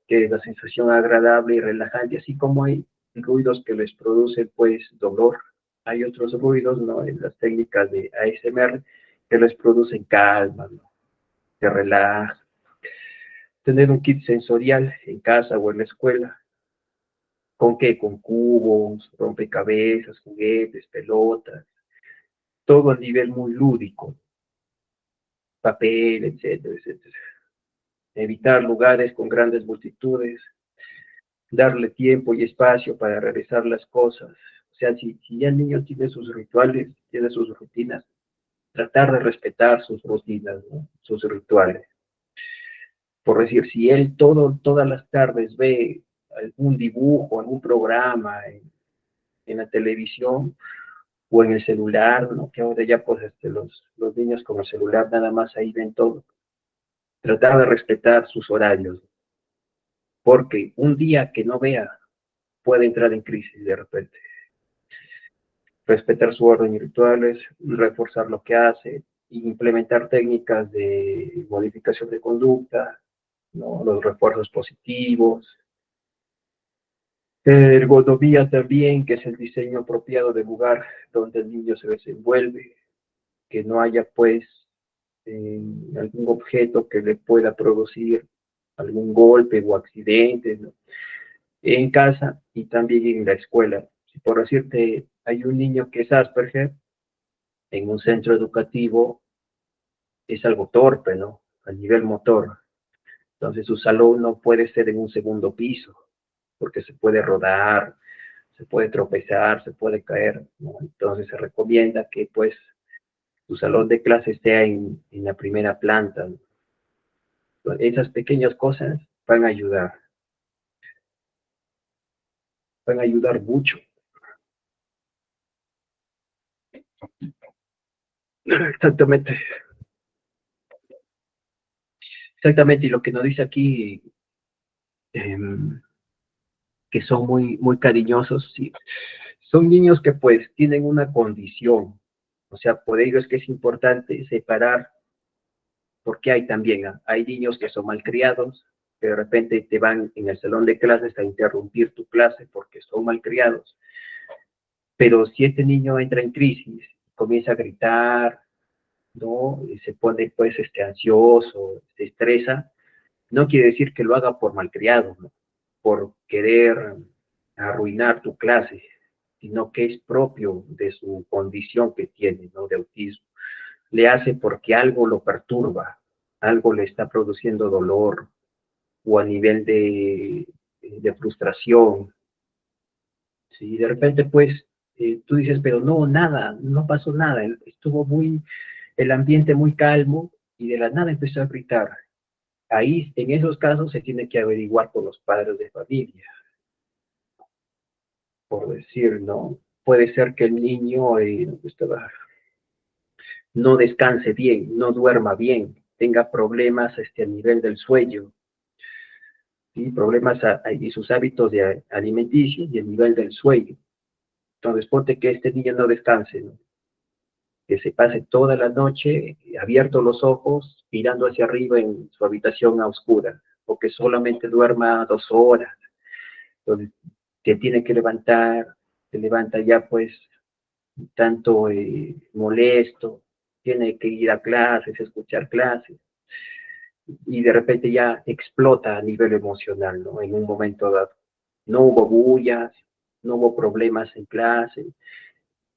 Speaker 2: que es la sensación agradable y relajante, así como hay ruidos que les producen pues dolor. Hay otros ruidos, ¿no? En las técnicas de ASMR que les producen calma, ¿no? Te relaja. Tener un kit sensorial en casa o en la escuela. ¿Con qué? Con cubos, rompecabezas, juguetes, pelotas, todo a nivel muy lúdico, papel, etcétera, etcétera. Evitar lugares con grandes multitudes, darle tiempo y espacio para realizar las cosas. O sea, si ya el niño tiene sus rituales, tiene sus rutinas, tratar de respetar sus rutinas, ¿no? Sus rituales. Por decir, si él todas las tardes ve algún dibujo, algún programa en la televisión o en el celular, ¿no? Que ahora ya pues los niños con el celular nada más ahí ven todo. Tratar de respetar sus horarios, porque un día que no vea puede entrar en crisis de repente. Respetar su orden y rituales, reforzar lo que hace, implementar técnicas de modificación de conducta, ¿no? Los refuerzos positivos, ergonomía también, que es el diseño apropiado del lugar donde el niño se desenvuelve, que no haya pues algún objeto que le pueda producir algún golpe o accidente, ¿no? En casa y también en la escuela. Si por decirte, hay un niño que es Asperger, en un centro educativo es algo torpe, ¿no? A nivel motor. Entonces su salón no puede ser en un segundo piso, porque se puede rodar, se puede tropezar, se puede caer, ¿no? Entonces se recomienda que pues tu salón de clase esté en la primera planta, ¿no? Esas pequeñas cosas van a ayudar mucho. Exactamente, exactamente, y lo que nos dice aquí, eh, que son muy, muy cariñosos, sí. Son niños que pues tienen una condición, o sea, por ello es que es importante separar, porque hay también, hay niños que son malcriados, que de repente te van en el salón de clases a interrumpir tu clase porque son malcriados, pero si este niño entra en crisis, comienza a gritar, ¿no? Y se pone pues ansioso, se estresa, no quiere decir que lo haga por malcriado, ¿no? Por querer arruinar tu clase, sino que es propio de su condición que tiene, ¿no? De autismo. Le hace porque algo lo perturba, algo le está produciendo dolor o a nivel de frustración. ¿Sí? De repente, pues, tú dices, pero no, nada, no pasó nada, estuvo el ambiente muy calmo y de la nada empezó a gritar. Ahí, en esos casos, se tiene que averiguar con los padres de familia, por decir, ¿no? Puede ser que el niño no descanse bien, no duerma bien, tenga problemas a nivel del sueño, ¿sí? Problemas y sus hábitos alimenticios y el nivel del sueño. Entonces, ponte que este niño no descanse, ¿no? Que se pase toda la noche abiertos los ojos, mirando hacia arriba en su habitación a oscura, o que solamente duerma 2 horas, entonces que tiene que levantar, se levanta ya pues tanto molesto, tiene que ir a clases, escuchar clases, y de repente ya explota a nivel emocional, ¿no? En un momento dado. No hubo bullas, no hubo problemas en clase,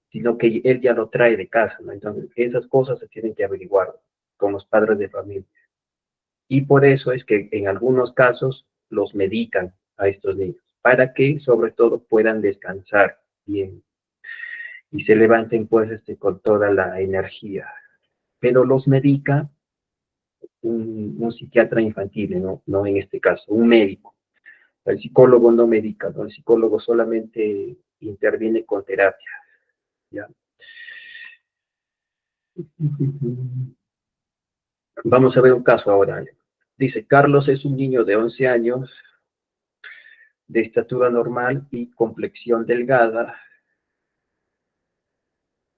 Speaker 2: sino que él ya lo trae de casa, ¿no? Entonces, esas cosas se tienen que averiguar con los padres de familia. Y por eso es que en algunos casos los medican a estos niños, para que sobre todo puedan descansar bien y se levanten pues con toda la energía. Pero los medica un psiquiatra infantil, ¿no? No en este caso, un médico. El psicólogo no medica, ¿no? El psicólogo solamente interviene con terapia, ¿ya? Vamos a ver un caso ahora. Dice, Carlos es un niño de 11 años, de estatura normal y complexión delgada.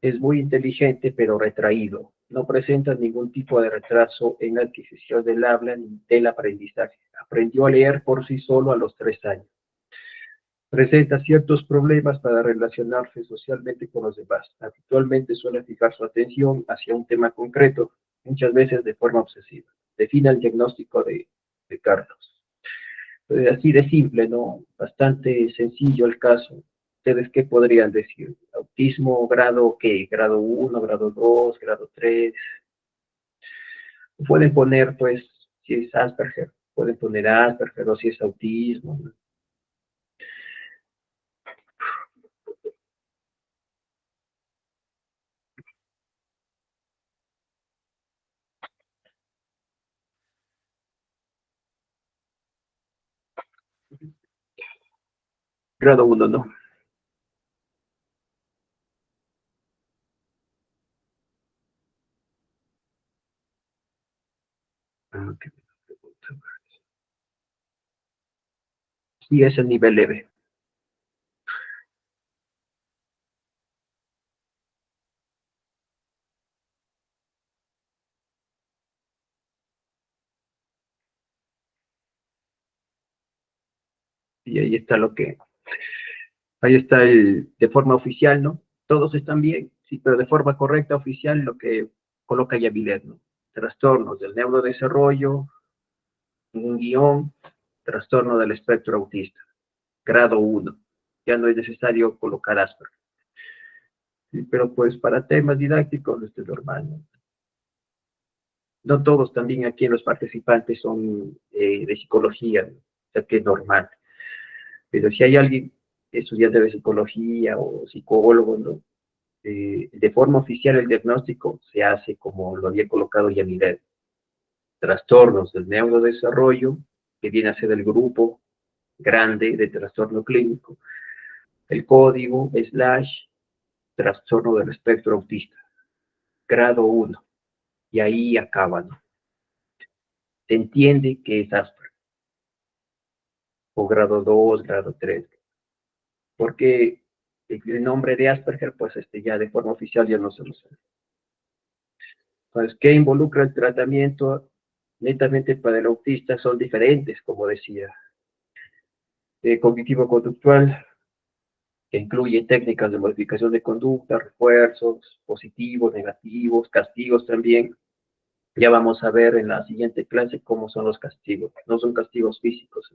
Speaker 2: Es muy inteligente, pero retraído. No presenta ningún tipo de retraso en la adquisición del habla ni del aprendizaje. Aprendió a leer por sí solo a los 3 años. Presenta ciertos problemas para relacionarse socialmente con los demás. Habitualmente suele fijar su atención hacia un tema concreto, muchas veces de forma obsesiva. Define el diagnóstico de Carlos. Así de simple, ¿no? Bastante sencillo el caso. ¿Ustedes qué podrían decir? ¿Autismo grado qué? ¿Grado 1, grado 2, grado 3? Pueden poner, pues, si es Asperger, pueden poner Asperger o si es autismo, ¿no? Grado 1, ¿no? Ah, ok. Sí, es el nivel leve. Y ahí está de forma oficial, ¿no? Todos están bien, sí, pero de forma correcta, oficial, lo que coloca Yavilet, ¿no? Trastornos del neurodesarrollo, un guión, trastorno del espectro autista, grado 1. Ya no es necesario colocar Asperger. Sí, pero pues para temas didácticos esto es normal, ¿no? No todos también aquí los participantes son de psicología, ¿no? O sea que es normal. Pero si hay alguien estudiante de psicología o psicólogo, ¿no? De forma oficial el diagnóstico se hace como lo había colocado ya Miguel, trastornos del neurodesarrollo, que viene a ser el grupo grande de trastorno clínico, el código trastorno del espectro autista, grado 1, y ahí acaba, ¿no? Se entiende que es Asperger, o grado 2, grado 3, porque el nombre de Asperger, pues ya de forma oficial ya no se lo sabe. Pues, ¿qué involucra el tratamiento? Netamente para el autista son diferentes, como decía. Cognitivo-conductual, que incluye técnicas de modificación de conducta, refuerzos, positivos, negativos, castigos también. Ya vamos a ver en la siguiente clase cómo son los castigos. No son castigos físicos.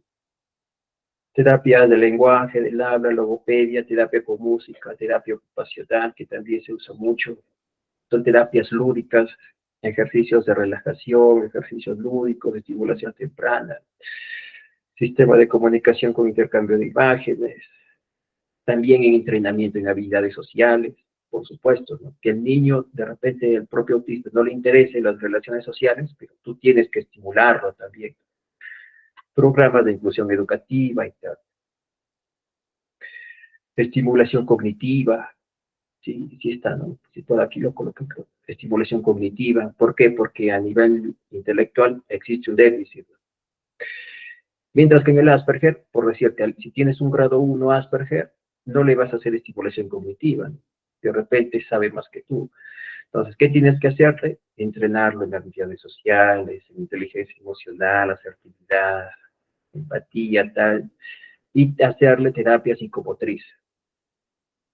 Speaker 2: Terapia del lenguaje, del habla, logopedia, terapia con música, terapia ocupacional, que también se usa mucho. Son terapias lúdicas, ejercicios de relajación, ejercicios lúdicos, de estimulación temprana, sistema de comunicación con intercambio de imágenes, También en entrenamiento en habilidades sociales, por supuesto, ¿no? Que el niño, de repente, el propio autista no le interese las relaciones sociales, pero tú tienes que estimularlo también. Programas de inclusión educativa y tal. Estimulación cognitiva, sí, sí está, ¿no? Si todo aquí lo coloco, creo. Estimulación cognitiva. ¿Por qué? Porque a nivel intelectual existe un déficit. Mientras que en el Asperger, por decirte, si tienes un grado 1 Asperger, no le vas a hacer estimulación cognitiva, ¿no? De repente sabe más que tú. Entonces, ¿qué tienes que hacerle? Entrenarlo en habilidades sociales, en inteligencia emocional, asertividad, empatía, tal, y hacerle terapia psicomotriz.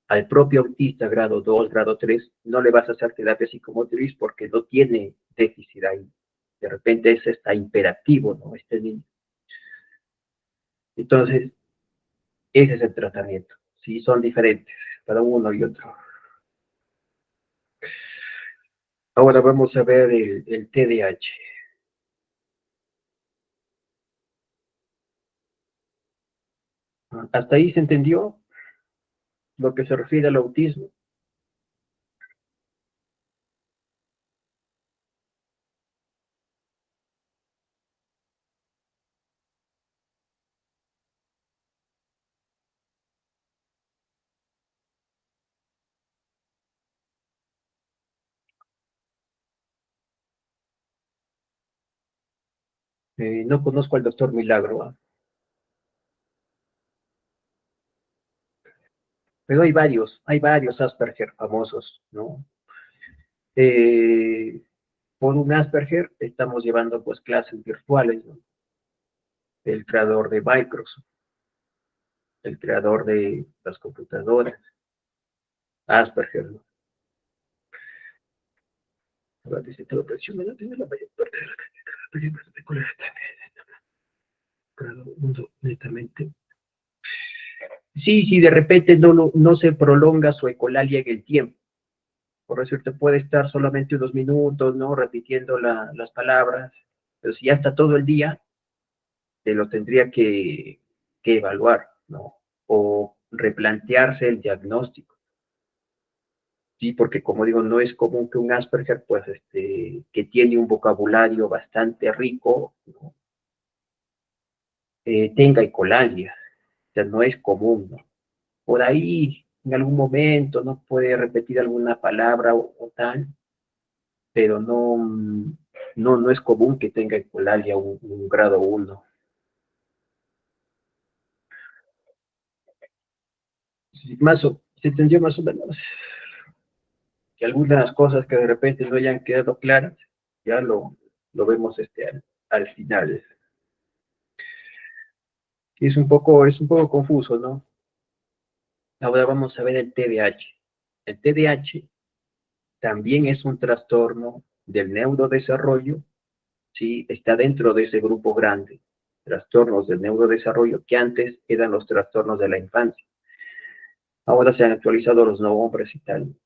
Speaker 2: Al propio autista grado 2, grado 3, no le vas a hacer terapia psicomotriz porque no tiene déficit ahí. De repente ese está imperativo, ¿no? Este niño. Entonces, ese es el tratamiento. Sí, son diferentes, para uno y otro. Ahora vamos a ver el TDAH. ¿Hasta ahí se entendió lo que se refiere al autismo? No conozco al doctor Milagro, ¿eh? Pero hay varios Asperger famosos, ¿no? Eh, por un Asperger estamos llevando pues clases virtuales, ¿no? El creador de Microsoft, el creador de las computadoras, Asperger, ¿no? Ahora dice, todo presión no tiene la mayor parte de la cantidad de mundo netamente. Sí, sí, de repente no se prolonga su ecolalia en el tiempo. Por decirte, puede estar solamente unos minutos, ¿no? Repitiendo las palabras, pero si ya está todo el día, te lo tendría que evaluar, ¿no? O replantearse el diagnóstico. Sí, porque como digo, no es común que un Asperger, pues, que tiene un vocabulario bastante rico, ¿no? Tenga ecolalia. O sea, no es común, ¿no? Por ahí, en algún momento, no puede repetir alguna palabra o tal, pero no es común que tenga ecolalia un grado 1. Sí, se entendió más o menos que algunas cosas que de repente no hayan quedado claras, ya lo vemos al final. Y es un poco confuso, ¿no? Ahora vamos a ver el TDAH. El TDAH también es un trastorno del neurodesarrollo, ¿sí? Está dentro de ese grupo grande, trastornos del neurodesarrollo, que antes eran los trastornos de la infancia. Ahora se han actualizado los nombres y tal.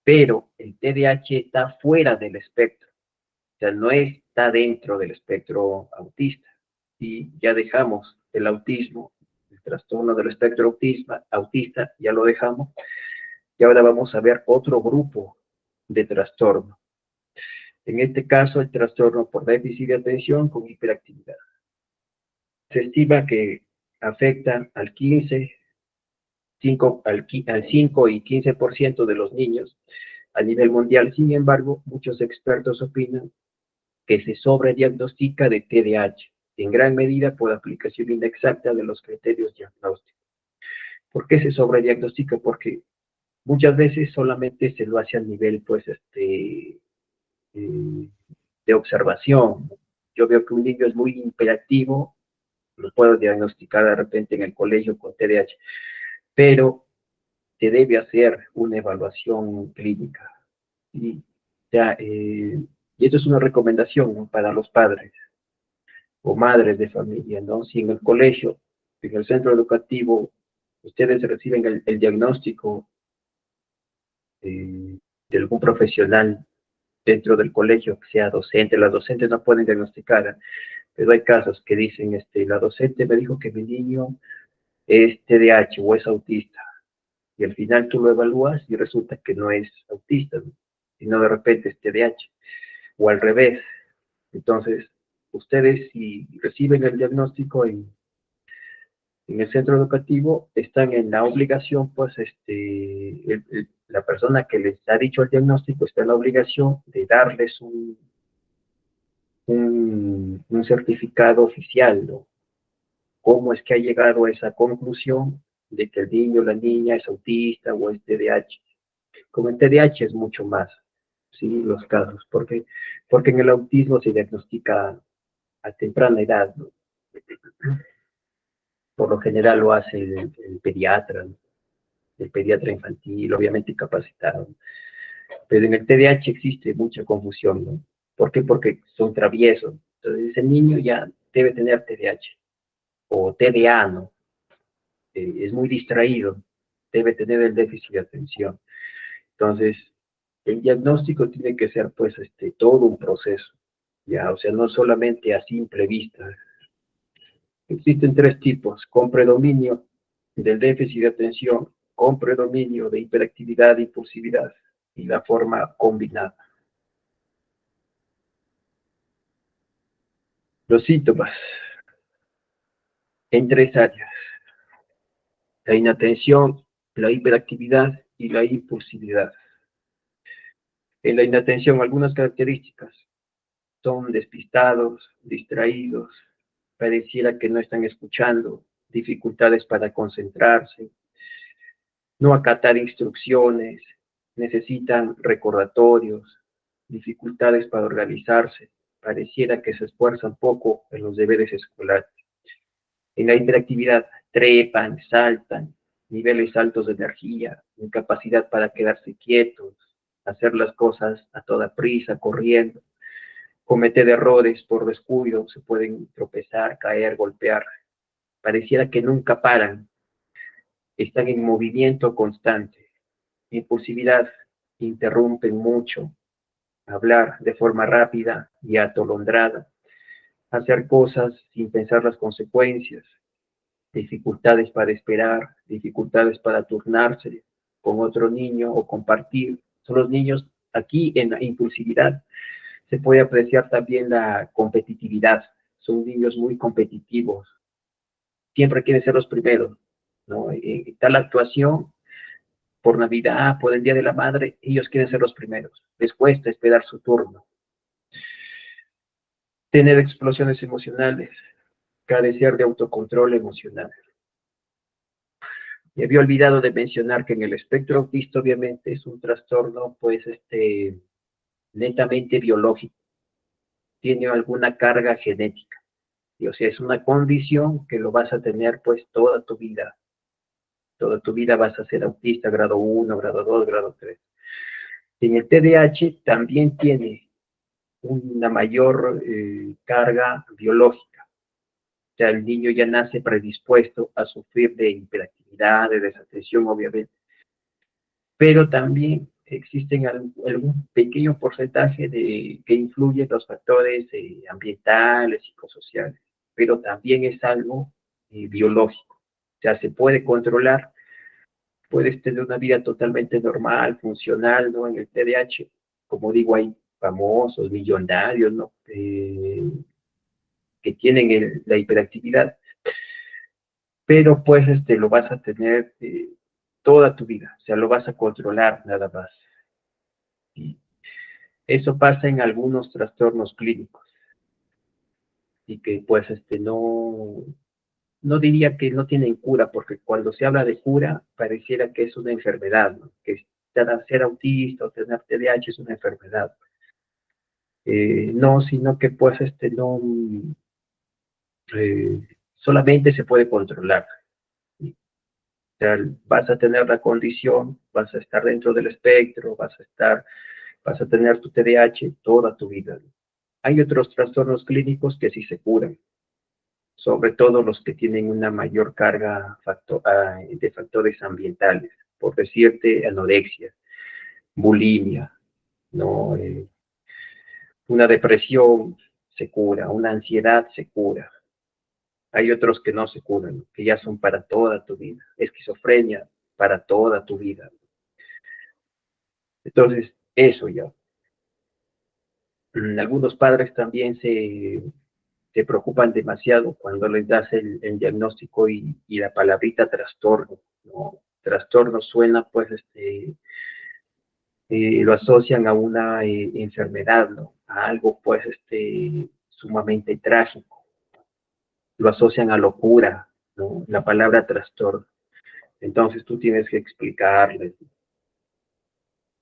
Speaker 2: Pero el TDAH está fuera del espectro, o sea, no está dentro del espectro autista. Y ya dejamos el autismo, el trastorno del espectro autista, ya lo dejamos. Y ahora vamos a ver otro grupo de trastorno. En este caso, el trastorno por déficit de atención con hiperactividad. Se estima que afecta al 5 y 15% de los niños a nivel mundial. Sin embargo, muchos expertos opinan que se sobrediagnostica de TDAH, en gran medida por aplicación inexacta de los criterios diagnósticos. ¿Por qué se sobrediagnostica? Porque muchas veces solamente se lo hace a nivel, pues, de observación. Yo veo que un niño es muy hiperactivo, lo puedo diagnosticar de repente en el colegio con TDAH, pero se debe hacer una evaluación clínica. Y, ya, y esto es una recomendación, ¿no? Para los padres o madres de familia, ¿no? Si en el colegio, en el centro educativo, ustedes reciben el diagnóstico de algún profesional dentro del colegio, que sea docente, las docentes no pueden diagnosticar, pero hay casos que dicen, la docente me dijo que mi niño es TDAH o es autista. y al final tú lo evalúas y resulta que no es autista, ¿no? Sino de repente es TDAH, o al revés. Entonces, ustedes si reciben el diagnóstico en el centro educativo, están en la obligación, pues, la persona que les ha dicho el diagnóstico está en la obligación de darles un certificado oficial, ¿no? ¿Cómo es que ha llegado a esa conclusión de que el niño o la niña es autista o es TDAH? Como el TDAH es mucho más, ¿sí? Los casos, porque en el autismo se diagnostica a temprana edad, ¿no? Por lo general lo hace el pediatra, ¿no? El pediatra infantil, obviamente capacitado. Pero en el TDAH existe mucha confusión, ¿no? ¿Por qué? Porque son traviesos. Entonces el niño ya debe tener TDAH o TDA, ¿no? Es muy distraído, debe tener el déficit de atención. Entonces, el diagnóstico tiene que ser, pues, todo un proceso, ya, o sea, no solamente a simple vista. Existen tres tipos: con predominio del déficit de atención, con predominio de hiperactividad e impulsividad, y la forma combinada. Los síntomas en tres áreas: la inatención, la hiperactividad y la impulsividad. En la inatención, algunas características: son despistados, distraídos, pareciera que no están escuchando, dificultades para concentrarse, no acatar instrucciones, necesitan recordatorios, dificultades para organizarse, pareciera que se esfuerzan poco en los deberes escolares. En la hiperactividad, trepan, saltan, niveles altos de energía, incapacidad para quedarse quietos, hacer las cosas a toda prisa, corriendo, cometer errores por descuido, se pueden tropezar, caer, golpear. Pareciera que nunca paran, están en movimiento constante. Impulsividad, interrumpen mucho, hablar de forma rápida y atolondrada, hacer cosas sin pensar las consecuencias, dificultades para esperar, dificultades para turnarse con otro niño o compartir. Son los niños aquí en la impulsividad. Se puede apreciar también la competitividad. Son niños muy competitivos. Siempre quieren ser los primeros, ¿no? Tal actuación, por Navidad, por el Día de la Madre, ellos quieren ser los primeros. Les cuesta esperar su turno. Tener explosiones emocionales, carecer de autocontrol emocional. Me había olvidado de mencionar que en el espectro autista, obviamente, es un trastorno, pues, netamente biológico. Tiene alguna carga genética. Y, o sea, es una condición que lo vas a tener, pues, toda tu vida. Toda tu vida vas a ser autista, grado 1, grado 2, grado 3. En el TDAH también tiene una mayor carga biológica. O sea, el niño ya nace predispuesto a sufrir de hiperactividad, de desatención, obviamente. Pero también existen algún pequeño porcentaje que influyen los factores ambientales, psicosociales, pero también es algo biológico. O sea, se puede controlar, puedes tener una vida totalmente normal, funcional, ¿no? En el TDAH, como digo, hay famosos, millonarios, ¿no? Que tienen la hiperactividad, pero pues lo vas a tener toda tu vida, o sea, lo vas a controlar nada más. Y eso pasa en algunos trastornos clínicos y que pues no diría que no tienen cura, porque cuando se habla de cura pareciera que es una enfermedad, ¿no? Que ser autista o tener TDAH es una enfermedad. No, sino que pues no, solamente se puede controlar. O sea, vas a tener la condición, vas a estar dentro del espectro, vas a tener tu TDAH toda tu vida. Hay otros trastornos clínicos que sí se curan, sobre todo los que tienen una mayor carga de factores ambientales, por decirte, anorexia, bulimia, ¿no? Una depresión se cura, una ansiedad se cura. Hay otros que no se curan, que ya son para toda tu vida. Esquizofrenia, para toda tu vida. Entonces, eso ya. Algunos padres también se preocupan demasiado cuando les das el diagnóstico y la palabrita trastorno, ¿no? Trastorno suena, pues, lo asocian a una enfermedad, ¿no? A algo, pues, sumamente trágico. Lo asocian a locura, ¿no? La palabra trastorno. Entonces tú tienes que explicarles.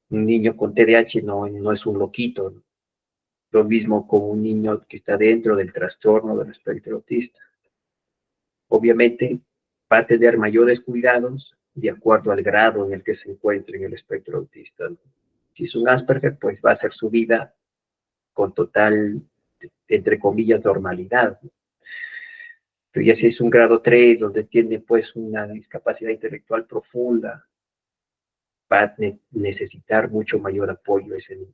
Speaker 2: Un niño con TDAH no es un loquito, ¿no? Lo mismo con un niño que está dentro del trastorno del espectro autista. Obviamente va a tener mayores cuidados de acuerdo al grado en el que se encuentre en el espectro autista, ¿no? Si es un Asperger, pues va a hacer su vida con total, entre comillas, normalidad, ¿no? Pero ya si es un grado 3, donde tiene pues una discapacidad intelectual profunda, va a necesitar mucho mayor apoyo ese niño.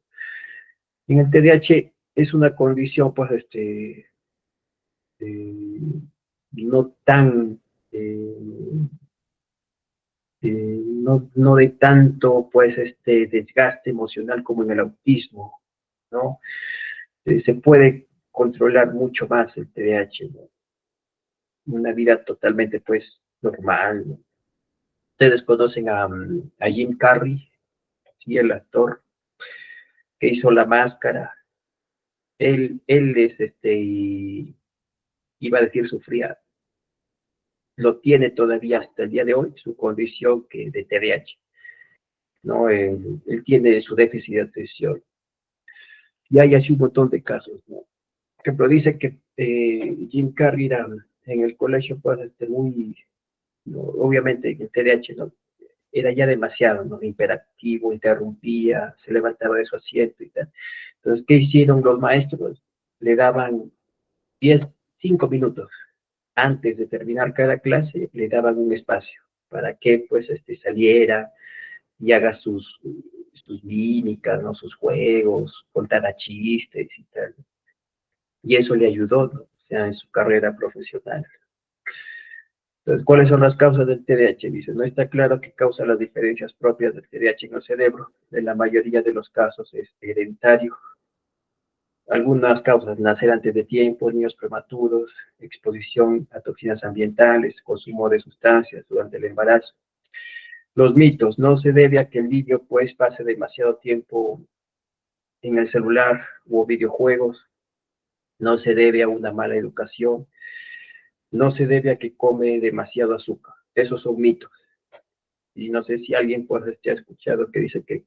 Speaker 2: En el TDAH es una condición pues no tan no de tanto pues desgaste emocional como en el autismo, ¿no? Se puede controlar mucho más el TDAH, ¿no? Una vida totalmente pues normal, ¿no? Ustedes conocen a Jim Carrey, sí, el actor que hizo La Máscara. Él es y iba a decir sufría, lo tiene todavía hasta el día de hoy, su condición de TDAH, ¿no? Él tiene su déficit de atención. Y hay así un montón de casos, ¿no? Por ejemplo, dice que Jim Carrey era en el colegio, pues, muy, ¿no? Obviamente el TDAH, ¿no? Era ya demasiado, ¿no? Hiperactivo, interrumpía, se levantaba de su asiento y tal. Entonces, ¿qué hicieron los maestros? Le daban 10, 5 minutos antes de terminar cada clase, le daban un espacio para que pues saliera y haga sus mímicas, ¿no? Sus juegos, contara chistes y tal. Y eso le ayudó, ¿no? O sea, en su carrera profesional. Entonces, ¿cuáles son las causas del TDAH? Dice, no está claro qué causa las diferencias propias del TDAH en el cerebro. En la mayoría de los casos es hereditario. Algunas causas, nacer antes de tiempo, niños prematuros, exposición a toxinas ambientales, consumo de sustancias durante el embarazo. Los mitos, no se debe a que el niño pues pase demasiado tiempo en el celular o videojuegos, no se debe a una mala educación, no se debe a que come demasiado azúcar. Esos son mitos. Y no sé si alguien pues ha escuchado que dice que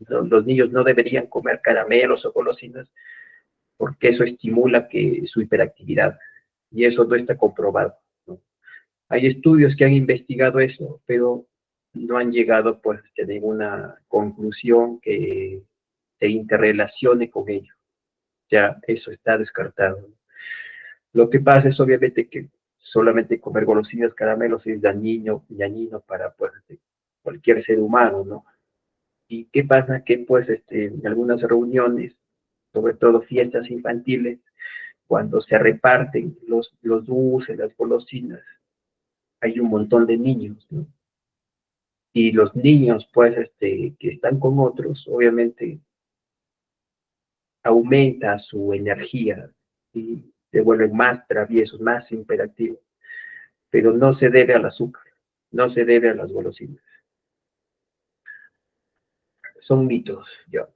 Speaker 2: los niños no deberían comer caramelos o golosinas porque eso estimula su hiperactividad, y eso no está comprobado, ¿no? Hay estudios que han investigado eso, pero no han llegado pues a ninguna conclusión que se interrelacione con ello. Ya eso está descartado. Lo que pasa es obviamente que solamente comer golosinas, caramelos es dañino para pues, cualquier ser humano, ¿no? ¿Y qué pasa? Que pues en algunas reuniones, sobre todo fiestas infantiles, cuando se reparten los dulces, las golosinas, hay un montón de niños, ¿no? Y los niños, pues, que están con otros, obviamente aumenta su energía y se vuelven más traviesos, más hiperactivos, pero no se debe al azúcar, no se debe a las golosinas. Son mitos, ya.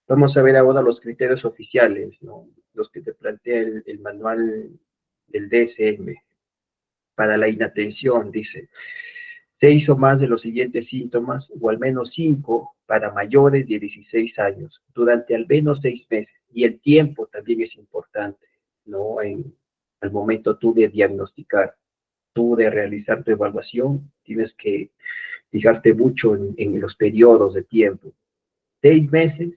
Speaker 2: Vamos a ver ahora los criterios oficiales, ¿no? Los que te plantea el manual del DSM. Para la inatención, dice, 6 o más de los siguientes síntomas, o al menos 5 para mayores de 16 años, durante al menos 6 meses. Y el tiempo también es importante, ¿no? Al momento tú de diagnosticar, tú de realizar tu evaluación, tienes que fijarte mucho en los periodos de tiempo. 6 meses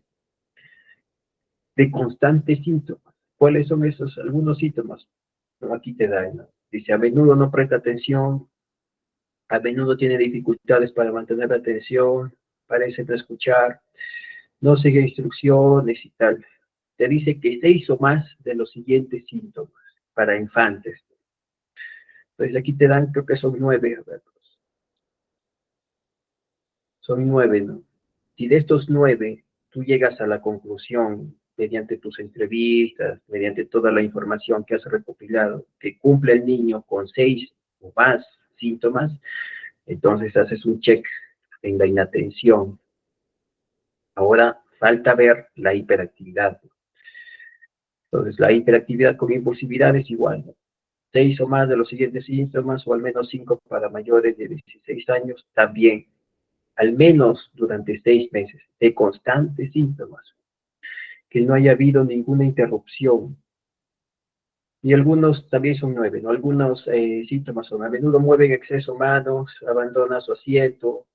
Speaker 2: de constantes síntomas. ¿Cuáles son esos algunos síntomas? Bueno, aquí te da, ¿no? Dice, a menudo no presta atención, a menudo tiene dificultades para mantener la atención, parece no escuchar, no sigue instrucciones y tal. Te dice que 6 o más de los siguientes síntomas para infantes. Entonces aquí te dan, creo que son 9, a ver, son 9, ¿no? Si de estos 9 tú llegas a la conclusión, mediante tus entrevistas, mediante toda la información que has recopilado, que cumple el niño con 6 o más síntomas, entonces haces un check en la inatención. Ahora falta ver la hiperactividad. Entonces la hiperactividad con impulsividad es igual, ¿no? 6 o más de los siguientes síntomas, o al menos 5 para mayores de 16 años, también, al menos durante 6 meses, de constantes síntomas, que no haya habido ninguna interrupción. Y algunos también son 9, ¿no? Algunos síntomas son: a menudo mueve en exceso manos, abandona su asiento,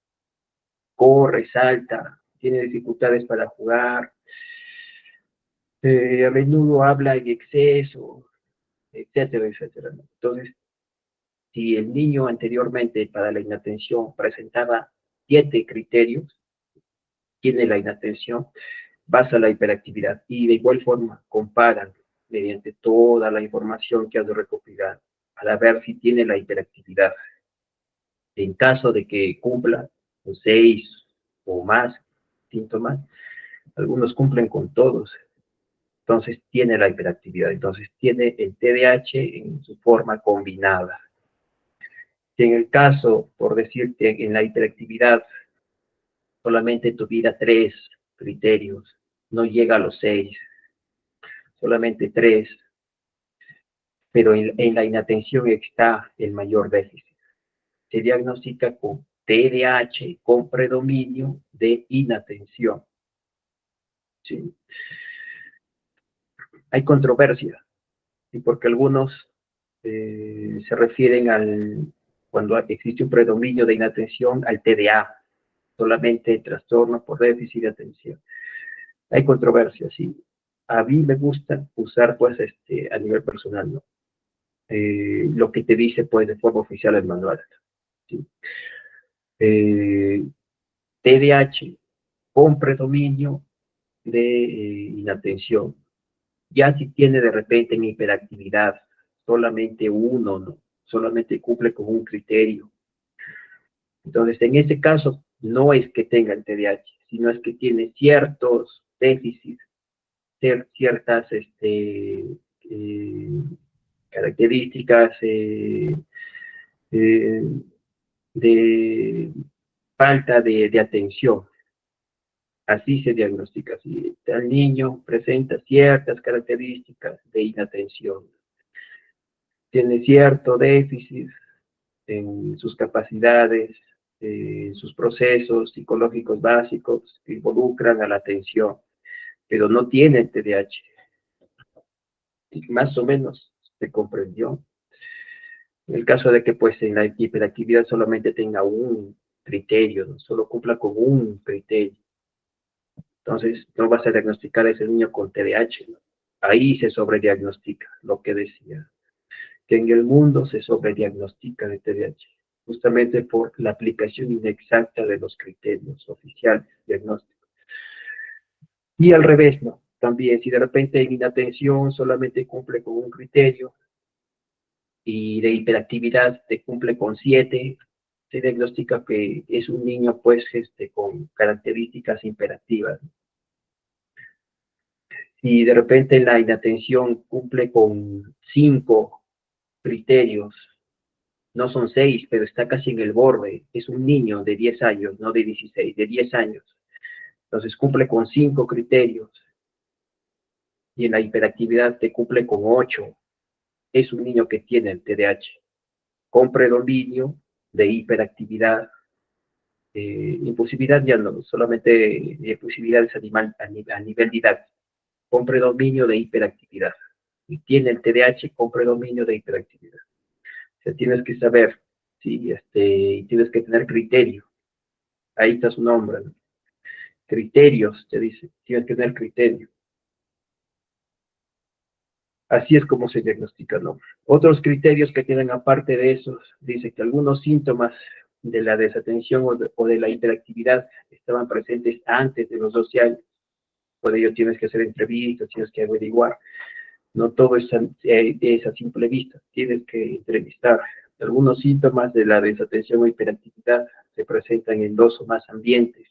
Speaker 2: corre, salta, tiene dificultades para jugar, a menudo habla en exceso, etcétera, etcétera, ¿no? Entonces, si el niño anteriormente para la inatención presentaba 7 criterios, tiene la inatención, vas a la hiperactividad y de igual forma comparan mediante toda la información que has recopilado para ver si tiene la hiperactividad. En caso de que cumpla con 6 o más síntomas, algunos cumplen con todos, entonces tiene la hiperactividad, entonces tiene el TDAH en su forma combinada. Si en el caso, por decirte, en la hiperactividad solamente tuviera 3 criterios, no llega a los 6, solamente 3, pero en la inatención está el mayor déficit. Se diagnostica con TDAH con predominio de inatención. ¿Sí? Hay controversia, ¿sí? Porque algunos se refieren cuando existe un predominio de inatención, al TDA, solamente trastorno por déficit de atención. Hay controversia, sí. A mí me gusta usar, pues, a nivel personal, ¿no? Lo que te dice, pues, de forma oficial el manual, ¿sí? TDAH con predominio de inatención. Ya si tiene de repente en hiperactividad solamente uno, ¿no? Solamente cumple con un criterio. Entonces, en ese caso, no es que tenga el TDAH, sino es que tiene ciertos déficits, ciertas características eh, de falta de atención. Así se diagnostica. Si el niño presenta ciertas características de inatención, tiene cierto déficit en sus capacidades, sus procesos psicológicos básicos que involucran a la atención, pero no tiene el TDAH. Más o menos se comprendió. En el caso de que, pues, en la hiperactividad solamente tenga un criterio, ¿no? Solo cumpla con un criterio, entonces no vas a diagnosticar a ese niño con TDAH, ¿no? Ahí se sobrediagnostica, lo que decía, que en el mundo se sobrediagnostica de TDAH, justamente por la aplicación inexacta de los criterios oficiales diagnósticos. Y al revés, ¿no? También, si de repente en inatención solamente cumple con un criterio, y de hiperactividad te cumple con 7, se diagnostica que es un niño, pues, con características hiperactivas. Si de repente la inatención cumple con 5 criterios, no son 6, pero está casi en el borde, es un niño de 10 años, no de 16, de 10 años. Entonces cumple con 5 criterios, y en la hiperactividad te cumple con 8, es un niño que tiene el TDAH, con predominio de hiperactividad. Impulsividad ya no, solamente impulsividad es a nivel didáctico, con predominio de hiperactividad. Y tiene el TDAH con predominio de hiperactividad. O sea, tienes que saber, ¿sí? Tienes que tener criterio. Ahí está su nombre, ¿no? Criterios, te dice, tienes que tener criterio. Así es como se diagnostica, ¿no? Otros criterios que tienen aparte de esos, dice que algunos síntomas de la desatención o de la hiperactividad estaban presentes antes de los 12 años. Por ello tienes que hacer entrevistas, tienes que averiguar. No todo es a simple vista, tienes que entrevistar. Algunos síntomas de la desatención o hiperactividad se presentan en dos o más ambientes.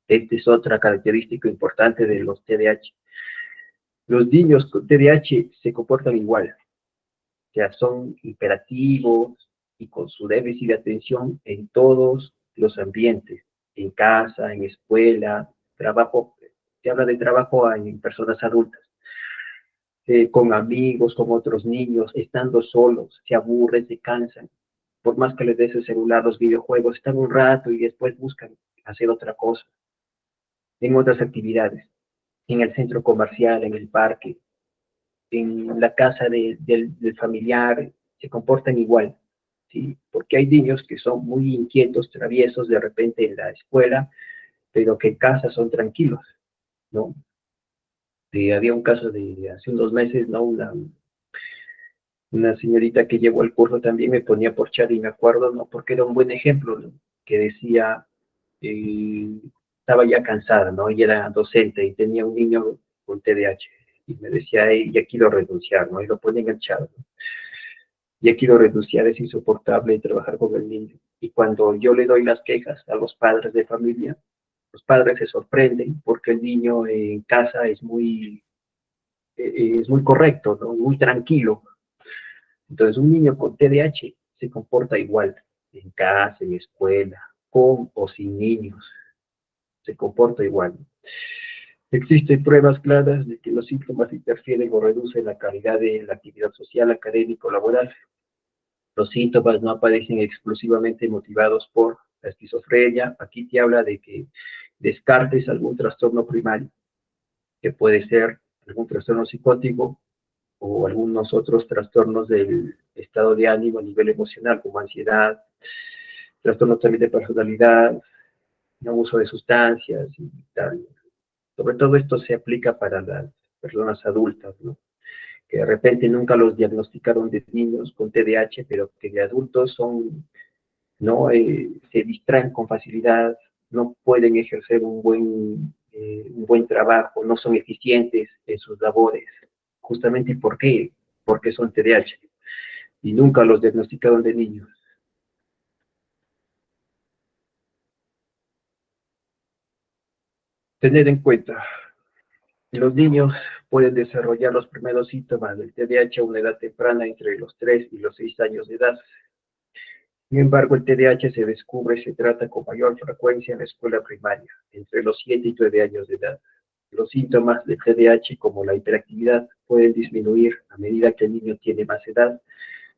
Speaker 2: Esta es otra característica importante de los TDAH. Los niños con TDAH se comportan igual, o sea, son hiperactivos y con su déficit de atención en todos los ambientes, en casa, en escuela, trabajo, se habla de trabajo en personas adultas, con amigos, con otros niños, estando solos, se aburren, se cansan. Por más que les des el celular, los videojuegos, están un rato y después buscan hacer otra cosa, en otras actividades, en el centro comercial, en el parque, en la casa del familiar, se comportan igual, ¿sí? Porque hay niños que son muy inquietos, traviesos de repente en la escuela, pero que en casa son tranquilos, ¿no? Había un caso de hace unos meses, ¿no? Una señorita que llevó el curso también me ponía por chat y me acuerdo, ¿no? Porque era un buen ejemplo, ¿no? Que decía, eh, estaba ya cansada, ¿no? Y era docente y tenía un niño con TDAH. Y me decía, hey, ya quiero renunciar, ¿no? Y lo ponía en el chat, ¿no? Ya quiero renunciar, es insoportable trabajar con el niño. Y cuando yo le doy las quejas a los padres de familia, los padres se sorprenden porque el niño en casa es muy correcto, ¿no? Muy tranquilo. Entonces, un niño con TDAH se comporta igual en casa, en escuela, con o sin niños, se comporta igual. Existen pruebas claras de que los síntomas interfieren o reducen la calidad de la actividad social, académica o laboral. Los síntomas no aparecen exclusivamente motivados por la esquizofrenia. Aquí te habla de que descartes algún trastorno primario, que puede ser algún trastorno psicótico o algunos otros trastornos del estado de ánimo a nivel emocional, como ansiedad, trastornos también de personalidad, abuso de sustancias y tal. Sobre todo esto se aplica para las personas adultas, ¿no? Que de repente nunca los diagnosticaron de niños con TDAH, pero que de adultos son, ¿no? Se distraen con facilidad, no pueden ejercer un buen trabajo, no son eficientes en sus labores. Justamente, ¿por qué? Porque son TDAH y nunca los diagnosticaron de niños. Tener en cuenta, los niños pueden desarrollar los primeros síntomas del TDAH a una edad temprana entre los 3 y los 6 años de edad. Sin embargo, el TDAH se descubre y se trata con mayor frecuencia en la escuela primaria, entre los 7 y 9 años de edad. Los síntomas del TDAH, como la hiperactividad, pueden disminuir a medida que el niño tiene más edad.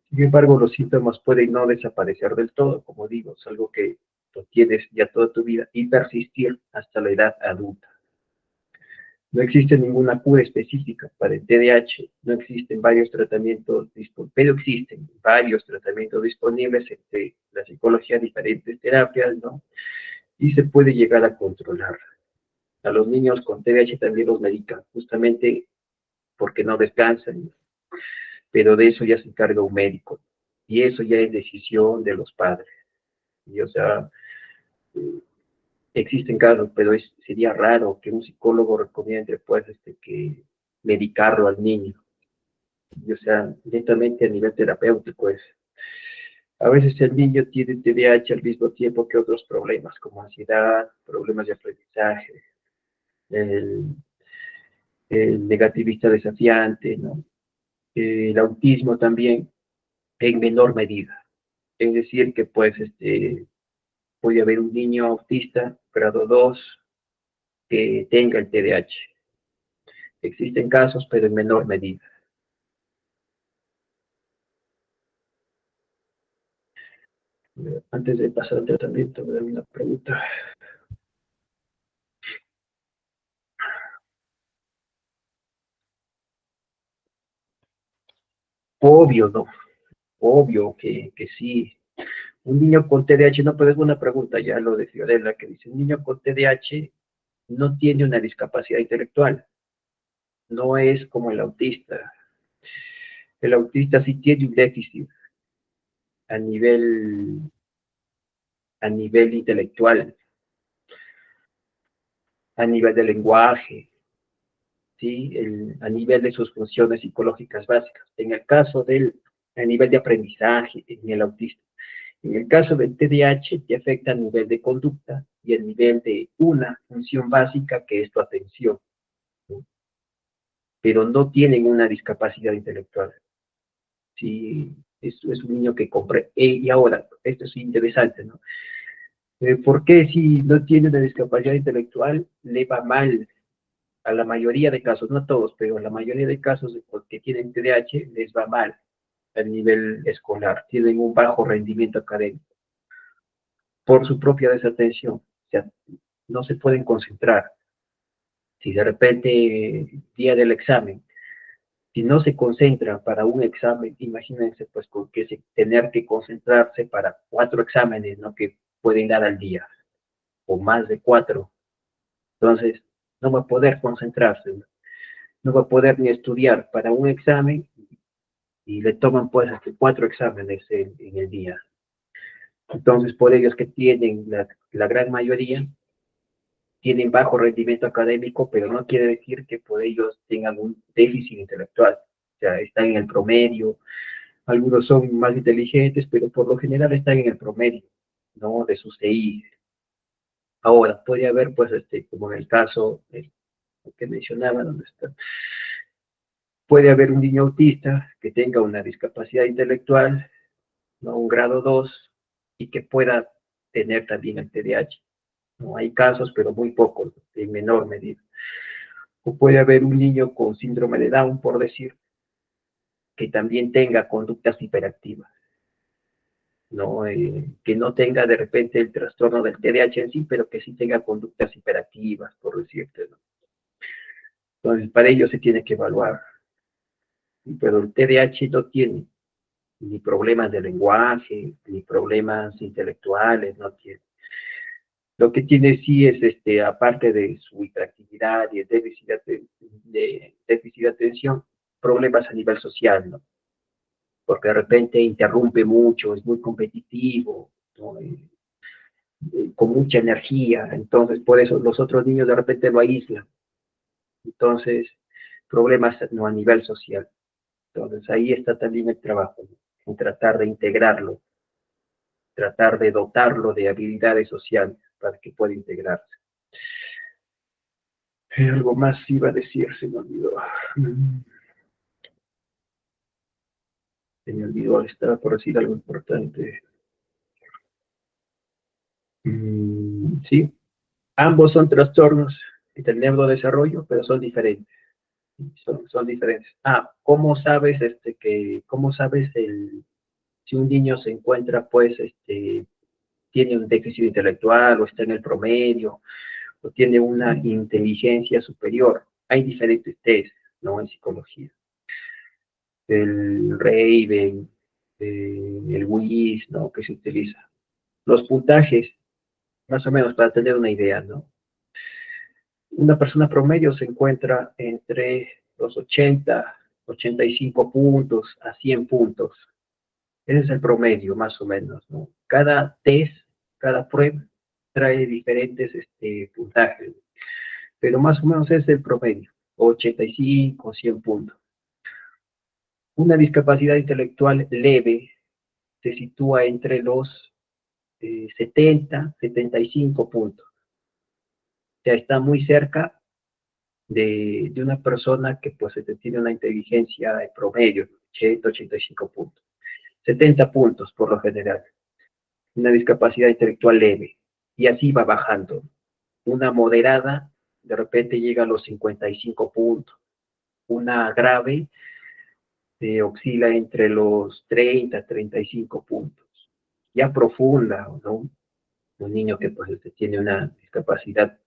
Speaker 2: Sin embargo, los síntomas pueden no desaparecer del todo, como digo, es algo que lo tienes ya toda tu vida, y persistir hasta la edad adulta. No existe ninguna cura específica para el TDAH, no existen varios tratamientos disponibles, pero existen varios tratamientos disponibles entre la psicología, diferentes terapias, ¿no? Y se puede llegar a controlar. A los niños con TDAH también los medican, justamente porque no descansan, pero de eso ya se encarga un médico. Y eso ya es decisión de los padres. Y, o sea, eh, existen casos, pero sería raro que un psicólogo recomiende, pues, que medicarlo al niño. Y, o sea, netamente a nivel terapéutico es. A veces el niño tiene TDAH al mismo tiempo que otros problemas, como ansiedad, problemas de aprendizaje, el, el negativista desafiante, ¿no? El autismo también, en menor medida. Es decir, que pues puede haber un niño autista, grado 2 que tenga el TDAH. Existen casos, pero en menor medida. Antes de pasar al tratamiento, me da una pregunta. Obvio, ¿no? Obvio que sí. Un niño con TDAH, no, pero es una pregunta, ya lo de Fiorella, que dice, un niño con TDAH no tiene una discapacidad intelectual, no es como el autista. El autista sí tiene un déficit a nivel, a nivel intelectual, a nivel de lenguaje, ¿sí? A nivel de sus funciones psicológicas básicas. En el caso del a nivel de aprendizaje en el autista. En el caso del TDAH, te afecta a nivel de conducta y a nivel de una función básica que es tu atención, ¿no? Pero no tienen una discapacidad intelectual. Si es un niño que comprende. Y ahora, esto es interesante, ¿no? ¿Por qué si no tiene una discapacidad intelectual le va mal? A la mayoría de casos, no a todos, pero a la mayoría de casos que tienen TDAH les va mal a nivel escolar, tienen un bajo rendimiento académico por su propia desatención, o sea, no se pueden concentrar. Si de repente, día del examen, si no se concentra para un examen, imagínense pues con que tener que concentrarse para 4 exámenes, ¿no? Que pueden dar al día, o más de 4. Entonces, no va a poder concentrarse, no va a poder ni estudiar para un examen y le toman pues hasta 4 exámenes en el día. Entonces, por ellos que tienen, la gran mayoría, tienen bajo rendimiento académico, pero no quiere decir que por ellos tengan un déficit intelectual. O sea, están en el promedio, algunos son más inteligentes, pero por lo general están en el promedio, ¿no? De sus CI. Ahora, puede haber, pues, como en el caso que mencionaba, donde está, puede haber un niño autista que tenga una discapacidad intelectual, ¿no? Un grado 2, y que pueda tener también el TDAH. No hay casos, pero muy pocos, en menor medida. O puede haber un niño con síndrome de Down, por decir, que también tenga conductas hiperactivas, ¿no? Que no tenga de repente el trastorno del TDAH en sí, pero que sí tenga conductas hiperactivas, por decirte, ¿no? Entonces, para ello se tiene que evaluar. Pero el TDAH no tiene ni problemas de lenguaje, ni problemas intelectuales, no tiene. Lo que tiene sí es, aparte de su hiperactividad y el déficit de atención, problemas a nivel social, ¿no? Porque de repente interrumpe mucho, es muy competitivo, ¿no? Con mucha energía, entonces por eso los otros niños de repente lo aíslan. Entonces, problemas no a nivel social. Entonces ahí está también el trabajo, ¿no? En tratar de integrarlo, tratar de dotarlo de habilidades sociales para que pueda integrarse. Algo más iba a decir, se me olvidó. Se me olvidó, estaba por decir algo importante. Sí, ambos son trastornos del neurodesarrollo, pero son diferentes. Son diferentes. ¿Cómo sabes cómo sabes si un niño se encuentra, pues, tiene un déficit intelectual o está en el promedio o tiene una inteligencia superior? Hay diferentes test, ¿no? En psicología. El Raven, el WIS, ¿no? Que se utiliza. Los puntajes, más o menos para tener una idea, ¿no? Una persona promedio se encuentra entre los 85 puntos a 100 puntos. Ese es el promedio, más o menos, ¿no? Cada test, cada prueba trae diferentes puntajes, pero más o menos es el promedio, 85, 100 puntos. Una discapacidad intelectual leve se sitúa entre los 70, 75 puntos. O sea, está muy cerca de una persona que pues tiene una inteligencia de promedio, 80, 85 puntos. 70 puntos por lo general. Una discapacidad intelectual leve. Y así va bajando. Una moderada, de repente llega a los 55 puntos. Una grave oscila entre los 30, 35 puntos. Ya profunda, ¿no? Un niño que pues tiene una discapacidad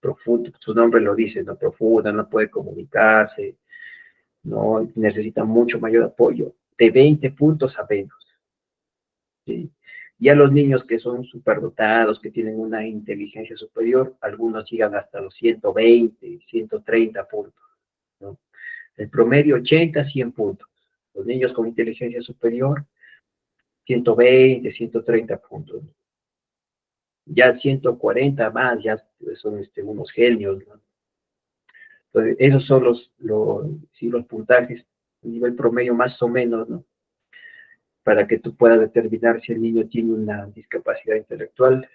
Speaker 2: profunda, su nombre lo dice, ¿no? Profunda, no puede comunicarse, ¿no? Necesita mucho mayor apoyo, de 20 puntos a menos, ¿sí? Ya los niños que son superdotados, que tienen una inteligencia superior, algunos llegan hasta los 120, 130 puntos, ¿no? El promedio 80, 100 puntos. Los niños con inteligencia superior, 120, 130 puntos. Ya 140 más, ya son unos genios, ¿no? Entonces, esos son sí, los puntajes a nivel promedio más o menos, ¿no? para que tú puedas determinar si el niño tiene una discapacidad intelectual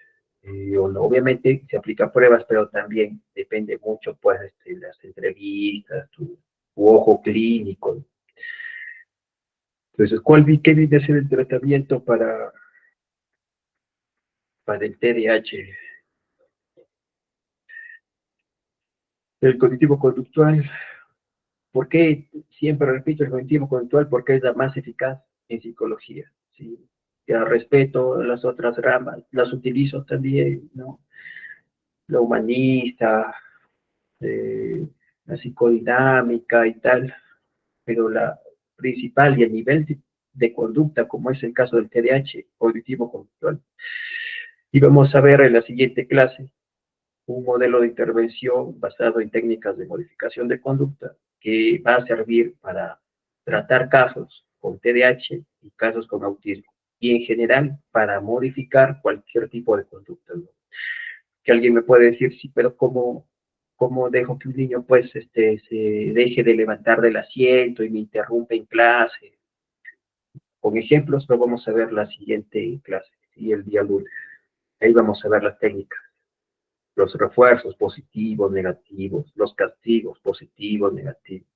Speaker 2: o no. Obviamente se aplican pruebas, pero también depende mucho, pues, las entrevistas, tu ojo clínico. Entonces, ¿qué viene a ser el tratamiento para el TDAH? El cognitivo-conductual. ¿Por qué siempre repito el cognitivo conductual? Porque es la más eficaz en psicología. ¿Sí? Ya respeto las otras ramas, las utilizo también, ¿no? La humanista, eh, la psicodinámica y tal, pero la principal y el nivel de conducta, como es el caso del TDAH, cognitivo conductual. Y vamos a ver en la siguiente clase un modelo de intervención basado en técnicas de modificación de conducta que va a servir para tratar casos con TDAH y casos con autismo, y en general para modificar cualquier tipo de conducta, ¿no? Que alguien me puede decir, sí, pero ¿cómo dejo que un niño pues se deje de levantar del asiento y me interrumpe en clase? Con ejemplos lo vamos a ver la siguiente clase, y el día lunes. Ahí vamos a ver las técnicas, los refuerzos positivos, negativos, los castigos positivos, negativos.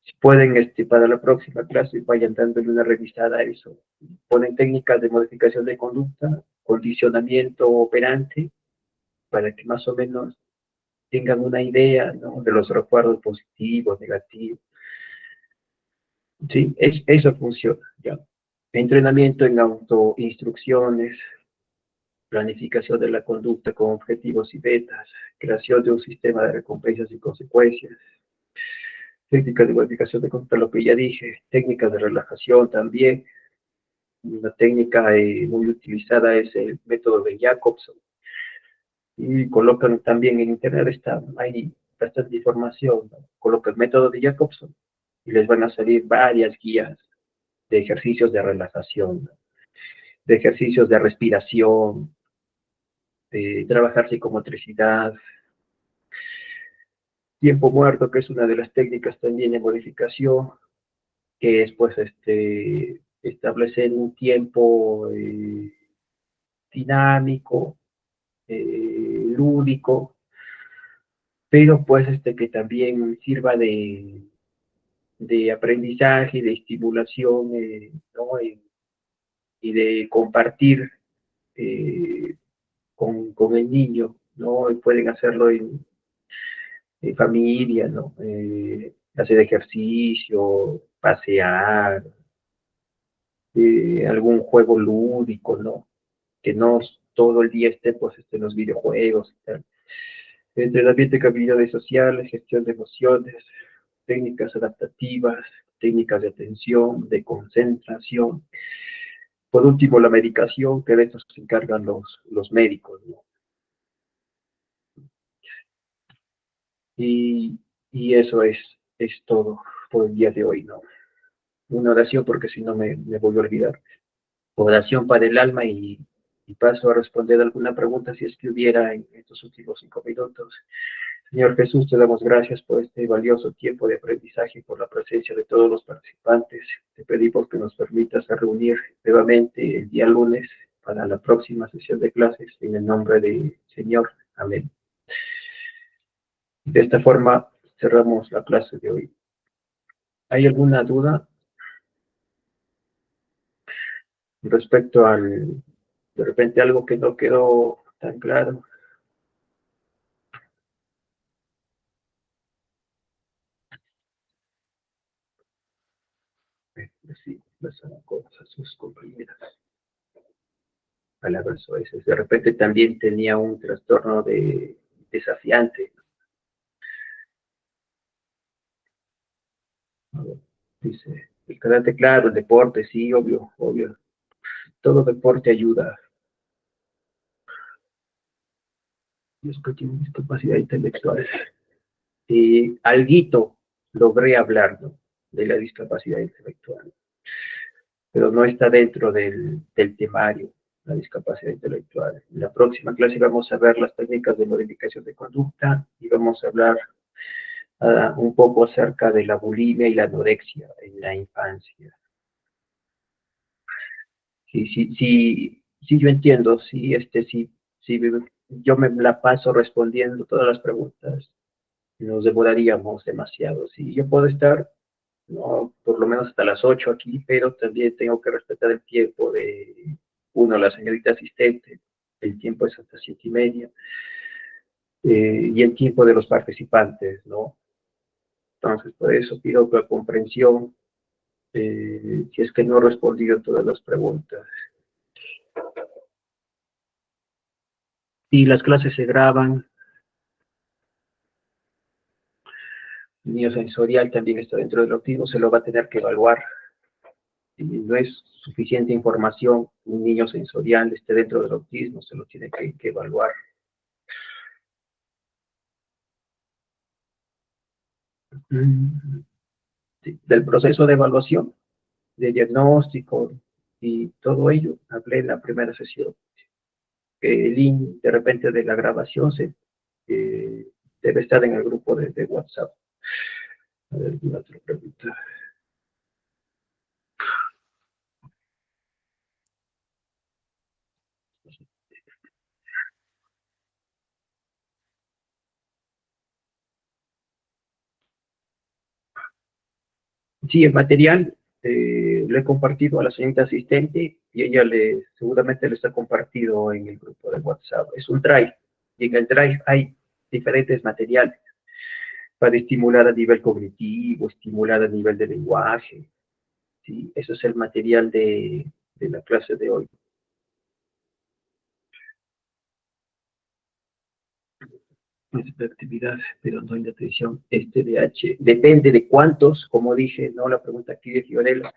Speaker 2: Si pueden, para la próxima clase, vayan dándole una revisada a eso. Ponen técnicas de modificación de conducta, condicionamiento operante, para que más o menos tengan una idea, ¿no?, de los recuerdos positivos, negativos. Sí, eso funciona, ¿ya? Entrenamiento en autoinstrucciones, planificación de la conducta con objetivos y metas, creación de un sistema de recompensas y consecuencias, técnicas de modificación de conducta, lo que ya dije, técnicas de relajación también. Una técnica muy utilizada es el método de Jacobson. Y colocan también en internet, hay bastante información, ¿no? Colocan el método de Jacobson y les van a salir varias guías de ejercicios de relajación, ¿no?, de ejercicios de respiración, de trabajar psicomotricidad, tiempo muerto, que es una de las técnicas también de modificación, que es pues establecer un tiempo dinámico, lúdico, pero pues que también sirva de aprendizaje, de estimulación, ¿no?, y de compartir eh, con el niño, ¿no? Y pueden hacerlo en familia, ¿no? Hacer ejercicio, pasear, algún juego lúdico, ¿no? Que no todo el día esté pues en los videojuegos y tal. Entrenamiento de habilidades sociales, gestión de emociones, técnicas adaptativas, técnicas de atención, de concentración. Por último, la medicación, que de eso se encargan los médicos, ¿no? Y, y eso es todo por el día de hoy, ¿no? Una oración, porque si no me voy a olvidar. Oración para el alma, y paso a responder alguna pregunta si es que hubiera en estos últimos 5 minutos. Señor Jesús, te damos gracias por este valioso tiempo de aprendizaje y por la presencia de todos los participantes. Te pedimos que nos permitas reunir nuevamente el día lunes para la próxima sesión de clases, en el nombre del Señor. Amén. De esta forma cerramos la clase de hoy. ¿Hay alguna duda respecto de repente algo que no quedó tan claro? Sí, las cosas a sus compañeras. Palabras a veces. De repente también tenía un trastorno desafiante. A ver, dice, el karate, claro, el deporte, sí, obvio, obvio. Todo deporte ayuda. Yo es que tiene discapacidad intelectual. Alguito logré hablar, ¿no?, de la discapacidad intelectual, pero no está dentro del temario, la discapacidad intelectual. En la próxima clase vamos a ver las técnicas de modificación de conducta y vamos a hablar un poco acerca de la bulimia y la anorexia en la infancia. Sí, yo entiendo, sí, yo me la paso respondiendo todas las preguntas, nos demoraríamos demasiado. Si yo puedo estar, no, por lo menos hasta las 8 aquí, pero también tengo que respetar el tiempo de, uno, la señorita asistente, el tiempo es hasta 7:30, y el tiempo de los participantes, ¿no? Entonces, por eso pido comprensión, si es que no he respondido todas las preguntas. Y las clases se graban, el niño sensorial también está dentro del autismo, se lo va a tener que evaluar. Si no es suficiente información, un niño sensorial esté dentro del autismo, se lo tiene que evaluar. Sí, del proceso de evaluación, de diagnóstico y todo ello, hablé en la primera sesión. El link de repente de la grabación debe estar en el grupo de WhatsApp. A ver, alguna otra pregunta. Sí, el material lo he compartido a la señorita asistente y ella seguramente lo está compartido en el grupo de WhatsApp. Es un drive y en el drive hay diferentes materiales para estimular a nivel cognitivo, estimular a nivel de lenguaje. ¿Sí? Eso es el material de la clase de hoy. De actividad, pero no de atención, TDAH. Depende de cuántos, como dije, no la pregunta aquí de Fiorella,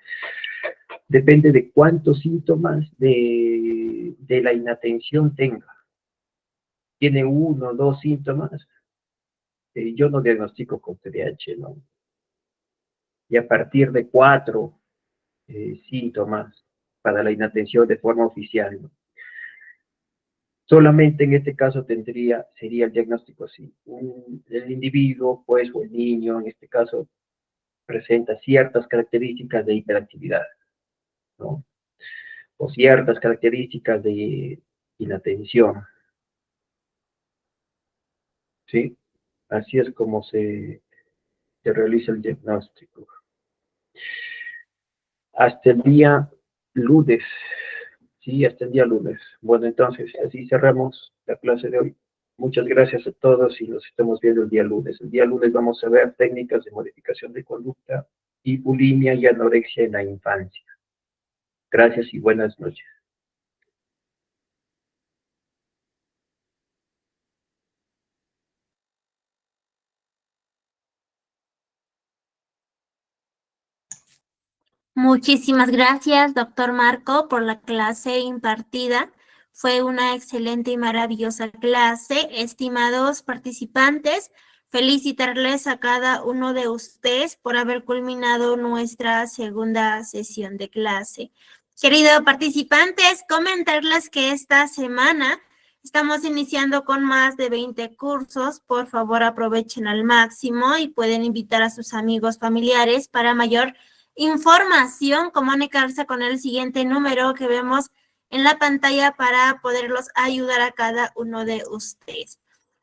Speaker 2: depende de cuántos síntomas de la inatención tenga. Tiene uno o dos síntomas, yo no diagnostico con TDAH, ¿no? Y a partir de 4 síntomas para la inatención de forma oficial, ¿no? Solamente en este caso sería el diagnóstico así. El individuo, pues, o el niño, en este caso, presenta ciertas características de hiperactividad, ¿no? O ciertas características de inatención, ¿sí? Así es como se realiza el diagnóstico. Hasta el día lunes, sí, hasta el día lunes. Bueno, entonces, así cerramos la clase de hoy. Muchas gracias a todos y nos estamos viendo el día lunes. El día lunes vamos a ver técnicas de modificación de conducta y bulimia y anorexia en la infancia. Gracias y buenas noches.
Speaker 1: Muchísimas gracias, doctor Marco, por la clase impartida. Fue una excelente y maravillosa clase. Estimados participantes, felicitarles a cada uno de ustedes por haber culminado nuestra segunda sesión de clase. Queridos participantes, comentarles que esta semana estamos iniciando con más de 20 cursos. Por favor, aprovechen al máximo y pueden invitar a sus amigos familiares para mayor información, comunicarse con el siguiente número que vemos en la pantalla para poderlos ayudar a cada uno de ustedes.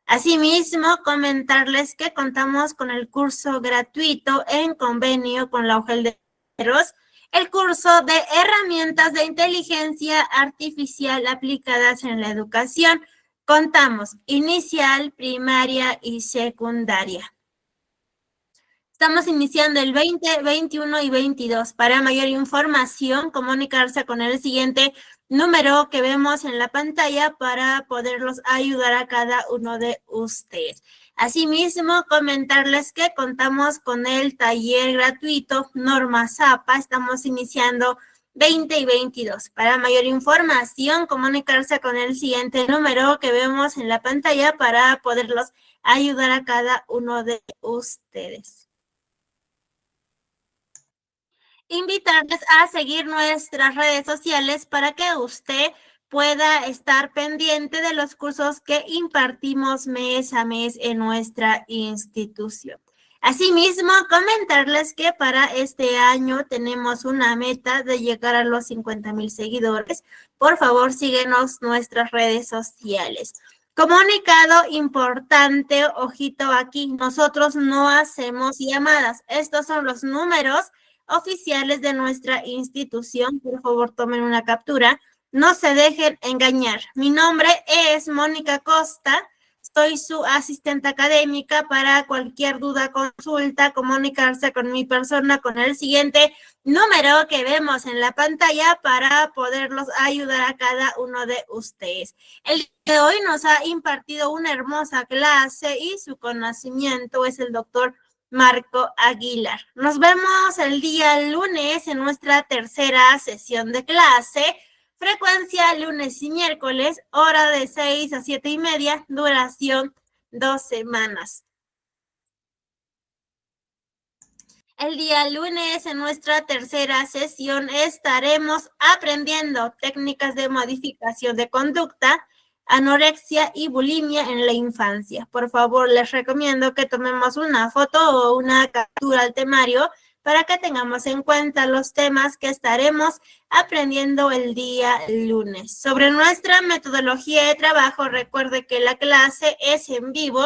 Speaker 1: Asimismo, comentarles que contamos con el curso gratuito en convenio con la UGEL de Ros, el curso de herramientas de inteligencia artificial aplicadas en la educación. Contamos inicial, primaria y secundaria. Estamos iniciando el 20, 21 y 22. Para mayor información, comunicarse con el siguiente número que vemos en la pantalla para poderlos ayudar a cada uno de ustedes. Asimismo, comentarles que contamos con el taller gratuito Norma Zapa. Estamos iniciando 20 y 22. Para mayor información, comunicarse con el siguiente número que vemos en la pantalla para poderlos ayudar a cada uno de ustedes. Invitarles a seguir nuestras redes sociales para que usted pueda estar pendiente de los cursos que impartimos mes a mes en nuestra institución. Asimismo, comentarles que para este año tenemos una meta de llegar a los 50,000 seguidores. Por favor, síguenos nuestras redes sociales. Comunicado importante, ojito aquí, nosotros no hacemos llamadas. Estos son los números oficiales de nuestra institución. Por favor, tomen una captura. No se dejen engañar. Mi nombre es Mónica Costa. Soy su asistente académica. Para cualquier duda, consulta, comunicarse con mi persona con el siguiente número que vemos en la pantalla para poderlos ayudar a cada uno de ustedes. El día de hoy nos ha impartido una hermosa clase y su conocimiento es el doctor Marco Aguilar. Nos vemos el día lunes en nuestra tercera sesión de clase. Frecuencia lunes y miércoles, hora de 6 a 7:30, duración 2 semanas. El día lunes en nuestra tercera sesión estaremos aprendiendo técnicas de modificación de conducta, anorexia y bulimia en la infancia. Por favor, les recomiendo que tomemos una foto o una captura al temario para que tengamos en cuenta los temas que estaremos aprendiendo el día lunes. Sobre nuestra metodología de trabajo, recuerde que la clase es en vivo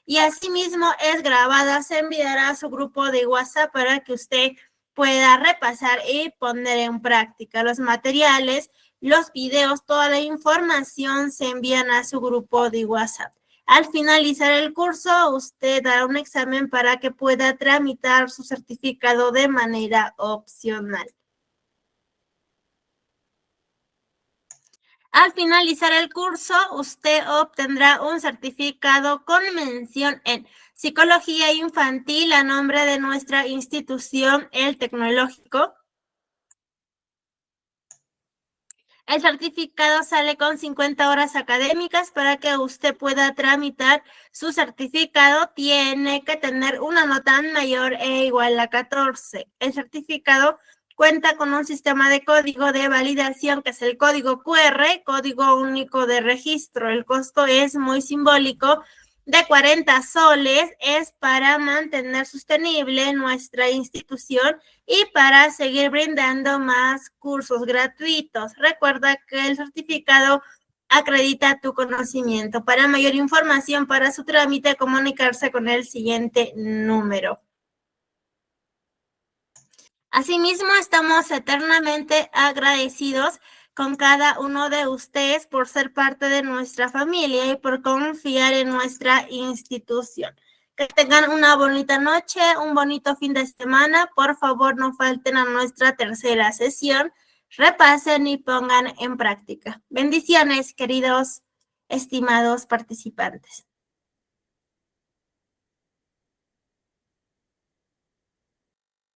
Speaker 1: y asimismo es grabada. Se enviará a su grupo de WhatsApp para que usted pueda repasar y poner en práctica los materiales, los videos, toda la información se envían a su grupo de WhatsApp. Al finalizar el curso, usted dará un examen para que pueda tramitar su certificado de manera opcional. Al finalizar el curso, usted obtendrá un certificado con mención en Psicología Infantil a nombre de nuestra institución, el Tecnológico. El certificado sale con 50 horas académicas. Para que usted pueda tramitar su certificado, tiene que tener una nota mayor e igual a 14. El certificado cuenta con un sistema de código de validación que es el código QR, código único de registro. El costo es muy simbólico, de 40 soles, es para mantener sostenible nuestra institución y para seguir brindando más cursos gratuitos. Recuerda que el certificado acredita tu conocimiento. Para mayor información, para su trámite, comunicarse con el siguiente número. Asimismo, estamos eternamente agradecidos con cada uno de ustedes por ser parte de nuestra familia y por confiar en nuestra institución. Que tengan una bonita noche, un bonito fin de semana. Por favor, no falten a nuestra tercera sesión. Repasen y pongan en práctica. Bendiciones, queridos, estimados participantes.